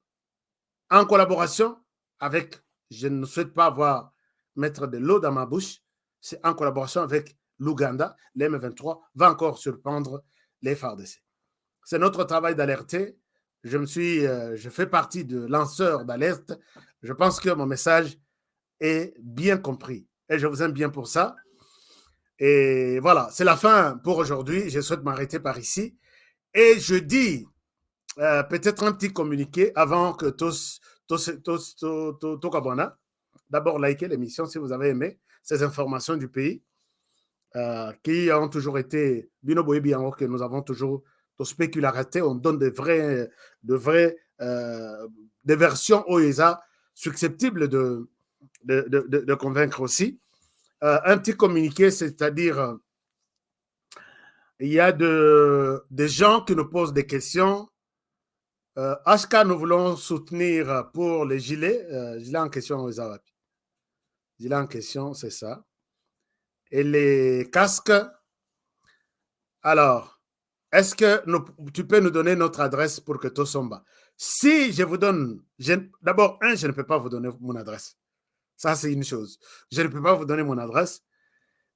En collaboration avec, je ne souhaite pas mettre de l'eau dans ma bouche, c'est en collaboration avec l'Ouganda, l'M23 va encore surprendre les FARDC. C'est notre travail d'alerter. Je fais partie de lanceurs d'alerte. Je pense que mon message est bien compris et je vous aime bien pour ça. Et voilà, c'est la fin pour aujourd'hui. Je souhaite m'arrêter par ici. Et je dis peut-être un petit communiqué avant que tous abonnez. D'abord, likez l'émission si vous avez aimé ces informations du pays qui ont toujours été, que nous avons toujours spécularité. On donne des versions OESA susceptibles de convaincre aussi. Un petit communiqué, c'est-à-dire il y a des gens qui nous posent des questions. HK, nous voulons soutenir pour les gilets. Gilets en question, OESA. Gilets en question, c'est ça. Et les casques. Alors, est-ce que tu peux nous donner notre adresse pour que tout somba? Si je vous donne, d'abord, je ne peux pas vous donner mon adresse. Ça, c'est une chose. Je ne peux pas vous donner mon adresse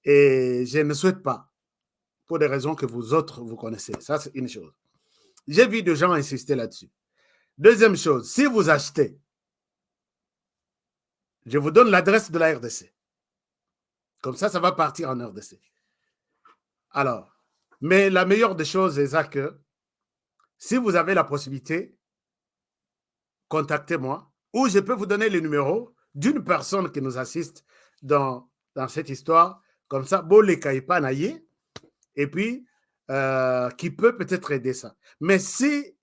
et je ne souhaite pas, pour des raisons que vous autres, vous connaissez. Ça, c'est une chose. J'ai vu des gens insister là-dessus. Deuxième chose, si vous achetez, je vous donne l'adresse de la RDC. Comme ça va partir en RDC. Alors, mais la meilleure des choses est ça que si vous avez la possibilité, contactez-moi ou je peux vous donner le numéro d'une personne qui nous assiste dans cette histoire. Comme ça, et puis qui peut peut-être aider ça. Mais si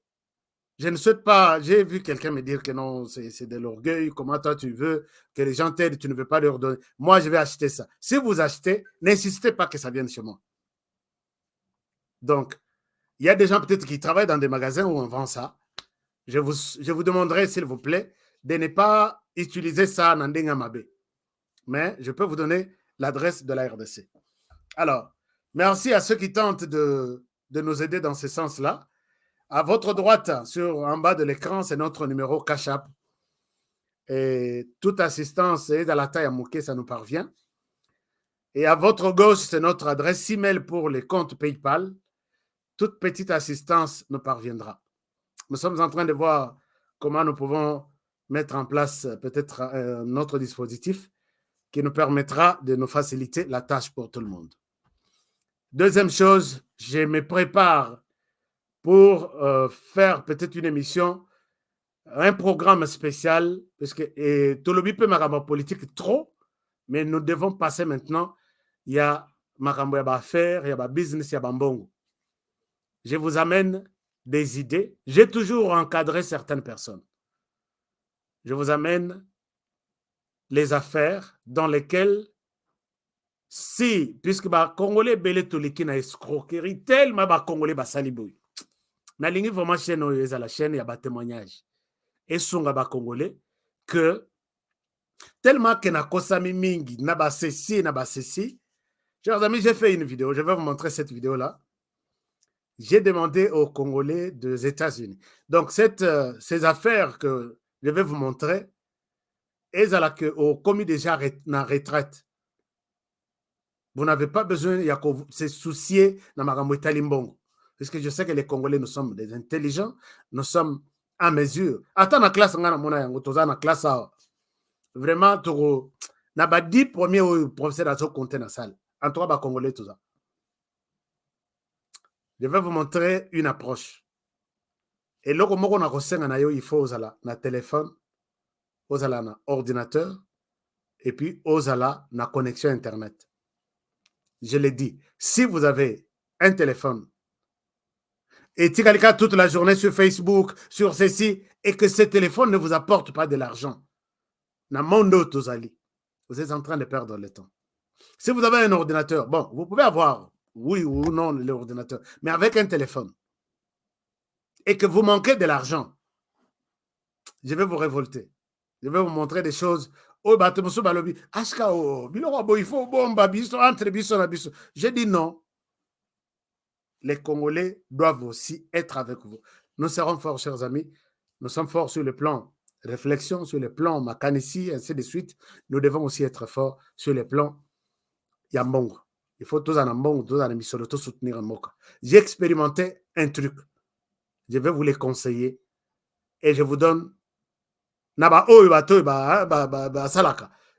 je ne souhaite pas, j'ai vu quelqu'un me dire que non, c'est de l'orgueil, comment toi tu veux que les gens t'aident, tu ne veux pas leur donner. Moi, je vais acheter ça. Si vous achetez, n'insistez pas que ça vienne chez moi. Donc, il y a des gens peut-être qui travaillent dans des magasins où on vend ça. Je vous demanderai, s'il vous plaît, de ne pas utiliser ça dans Ndenga Mabe. Mais je peux vous donner l'adresse de la RDC. Alors, merci à ceux qui tentent de nous aider dans ce sens-là. À votre droite, en bas de l'écran, c'est notre numéro Cash App. Et toute assistance est dans la taille à Mouké, ça nous parvient. Et à votre gauche, c'est notre adresse email pour les comptes PayPal. Toute petite assistance nous parviendra. Nous sommes en train de voir comment nous pouvons mettre en place peut-être notre dispositif qui nous permettra de nous faciliter la tâche pour tout le monde. Deuxième chose, je me prépare pour faire peut-être une émission, un programme spécial, parce que Tolobi peut ma politique trop, mais nous devons passer maintenant. Il y a Makambo, il y a affaires, il y a business, il y a Bambongo. Je vous amène des idées. J'ai toujours encadré certaines personnes. Je vous amène les affaires dans lesquelles, puisque les Congolais belé toliki na escroquerie, tellement les Congolais basaliboui. Na lingi vraiment chaîne la chaîne, il y a des témoignages. Et songa ba Congolais que tellement que na kosami mingi, na ba ceci. Chers amis, j'ai fait une vidéo. Je vais vous montrer cette vidéo-là. J'ai demandé aux Congolais des États-Unis. Donc, ces affaires que je vais vous montrer, elles ont commis déjà en retraite. Vous n'avez pas besoin de se soucier de Makambo Italimbongo. Parce que je sais que les Congolais, nous sommes des intelligents, nous sommes à mesure. Attends, la classe, vraiment, na ba 10 premiers professeurs à ce compte dans la salle. En trois, Congolais, tout ça. Je vais vous montrer une approche. Et là, il faut un téléphone, un ordinateur, et puis une connexion Internet. Je l'ai dit, si vous avez un téléphone, et tu as toute la journée sur Facebook, sur ceci, et que ce téléphone ne vous apporte pas de l'argent, vous êtes en train de perdre le temps. Si vous avez un ordinateur, bon, vous pouvez avoir oui ou non l'ordinateur, mais avec un téléphone, et que vous manquez de l'argent, je vais vous révolter. Je vais vous montrer des choses. J'ai dit non. Les Congolais doivent aussi être avec vous. Nous serons forts, chers amis. Nous sommes forts sur le plan réflexion sur le plan Makanici, ainsi de suite, nous devons aussi être forts sur le plan Yambongo. Il faut tous en Ambongo, tous en émission, tous soutenir un Moka. J'ai expérimenté un truc. Je vais vous les conseiller et je vous donne.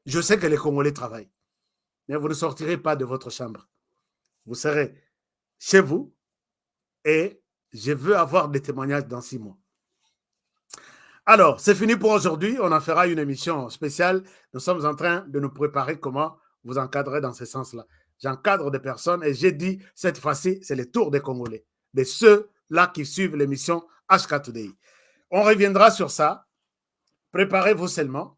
Je sais que les Congolais travaillent, mais vous ne sortirez pas de votre chambre. Vous serez chez vous et je veux avoir des témoignages dans 6 mois. Alors, c'est fini pour aujourd'hui. On en fera une émission spéciale. Nous sommes en train de nous préparer comment vous encadrer dans ce sens-là. J'encadre des personnes et j'ai dit, cette fois-ci, c'est le tour des Congolais, de ceux-là qui suivent l'émission HK Today. On reviendra sur ça. Préparez-vous seulement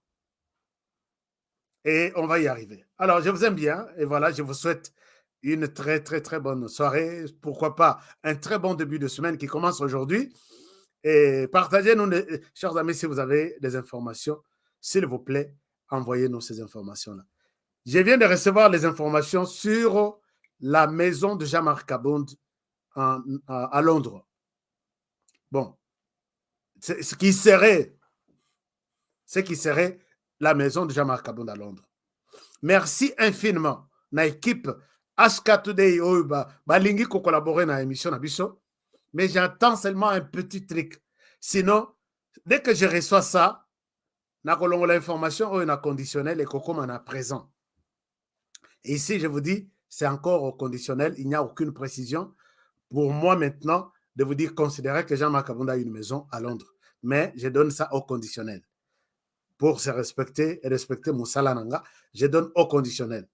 et on va y arriver. Alors, je vous aime bien et voilà, je vous souhaite une très, très, très bonne soirée. Pourquoi pas un très bon début de semaine qui commence aujourd'hui. Et partagez-nous, chers amis, si vous avez des informations, s'il vous plaît, envoyez-nous ces informations-là. Je viens de recevoir les informations sur la maison de Jean-Marc Kabound à Londres. Bon, ce qui serait la maison de Jean-Marc Kabound à Londres. Merci infiniment à l'équipe HK Today balingi ko collaborer dans l'émission Nabiso. Mais j'attends seulement un petit truc. Sinon, dès que je reçois ça, l'information est conditionnelle et qu'on en a présent. Et ici, je vous dis, c'est encore au conditionnel. Il n'y a aucune précision. Pour moi, maintenant, de vous dire, considérez que Jean-Marc Kabound a une maison à Londres. Mais je donne ça au conditionnel. Pour se respecter et respecter mon salananga, je donne au conditionnel.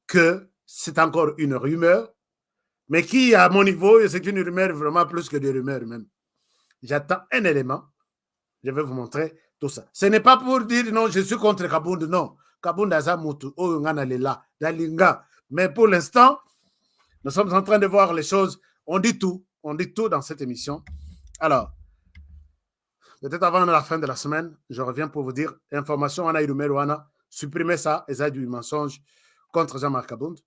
Que c'est encore une rumeur. Mais qui, à mon niveau, c'est une rumeur vraiment plus que des rumeurs même. J'attends un élément. Je vais vous montrer tout ça. Ce n'est pas pour dire non, je suis contre Kabound. Non. Kabound a Zamutu. Mais pour l'instant, nous sommes en train de voir les choses. On dit tout. On dit tout dans cette émission. Alors, peut-être avant la fin de la semaine, je reviens pour vous dire information, on a eu numéro 1. Supprimez ça. Et ça a du mensonge contre Jean-Marc Kabound.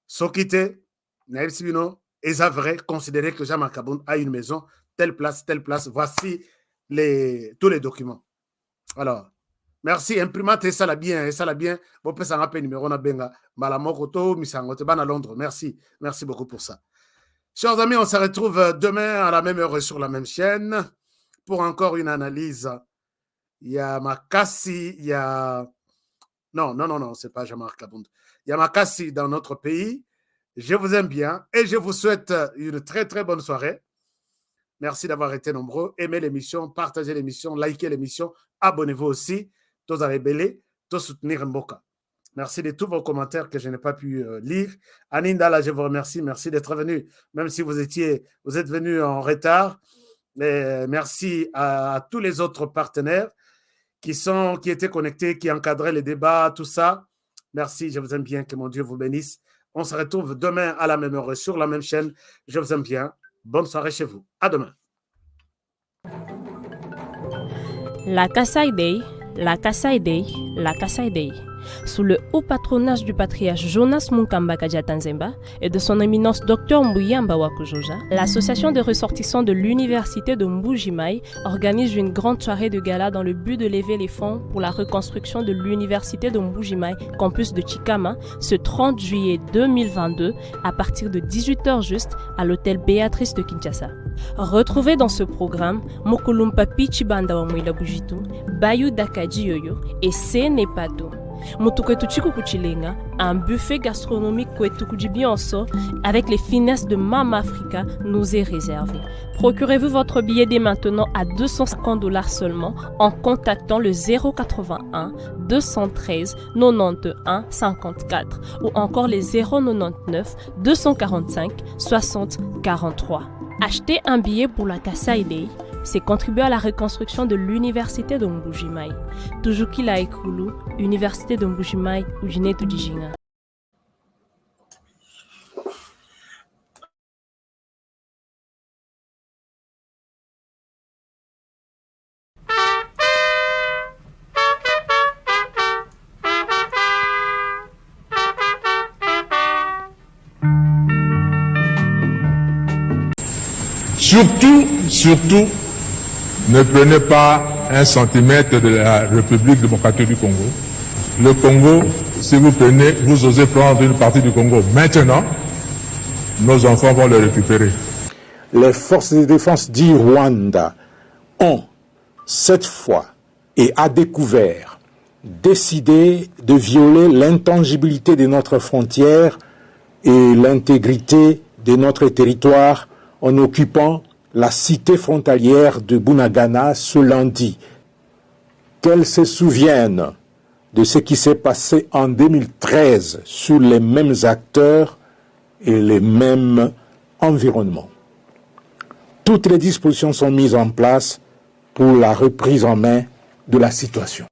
Sokite. Naïf Sibino, est vrai, considérer que Jean-Marc Kabound a une maison, telle place, voici tous les documents. Alors, merci, imprimante, ça l'a bien, vous pouvez s'en rappeler numéro na benga, Malamokoto, Misangote, Ban à Londres, merci beaucoup pour ça. Chers amis, on se retrouve demain à la même heure sur la même chaîne pour encore une analyse. Il y a Makassi, il y a... Non, c'est pas Jean-Marc Kabound. Il y a Makassi dans notre pays. Je vous aime bien et je vous souhaite une très très bonne soirée. Merci d'avoir été nombreux. Aimez l'émission, partagez l'émission, likez l'émission, abonnez-vous aussi. Tous à rebeller, tous soutenir Mboka. Merci de tous vos commentaires que je n'ai pas pu lire. Anindala, je vous remercie. Merci d'être venu, même si vous êtes venu en retard. Et merci à tous les autres partenaires qui étaient connectés, qui encadraient les débats, tout ça. Merci, je vous aime bien. Que mon Dieu vous bénisse. On se retrouve demain à la même heure sur la même chaîne. Je vous aime bien. Bonne soirée chez vous. À demain. La Kasai Day, la Kasai Day, la Kasai Day. Sous le haut patronage du patriarche Jonas Munkamba Kadiata-Nzemba et de son éminence Dr Mbuyamba Wakujoja, l'association des ressortissants de l'université de Mbuji-Mayi organise une grande soirée de gala dans le but de lever les fonds pour la reconstruction de l'université de Mbuji-Mayi, campus de Chikama, ce 30 juillet 2022 à partir de 18h juste à l'hôtel Béatrice de Kinshasa. Retrouvez dans ce programme Mokolumpa Pichibanda wa Mwila Bujitu, Bayu Dakaji Yoyo et Senepato. Mutukwetu Chiku Kuchilenga, un buffet gastronomique Kwetu Kujibionso avec les finesses de Mama Africa nous est réservé. Procurez-vous votre billet dès maintenant à $250 seulement en contactant le 081 213 91 54 ou encore les 099 245 60 43. Achetez un billet pour la Kasai Day, c'est contribuer à la reconstruction de l'université de Mbuji-Mayi. Tujuki la Ekulu, Université de Mbuji-Mayi, Ujine Tujijinga. Surtout, ne prenez pas 1 centimètre de la République démocratique du Congo. Le Congo, si vous prenez, vous osez prendre une partie du Congo maintenant, nos enfants vont le récupérer. Les forces de défense du Rwanda ont, cette fois et à découvert, décidé de violer l'intangibilité de notre frontière et l'intégrité de notre territoire en occupant la cité frontalière de Bunagana ce lundi. Qu'elles se souviennent de ce qui s'est passé en 2013 sous les mêmes acteurs et les mêmes environnements. Toutes les dispositions sont mises en place pour la reprise en main de la situation.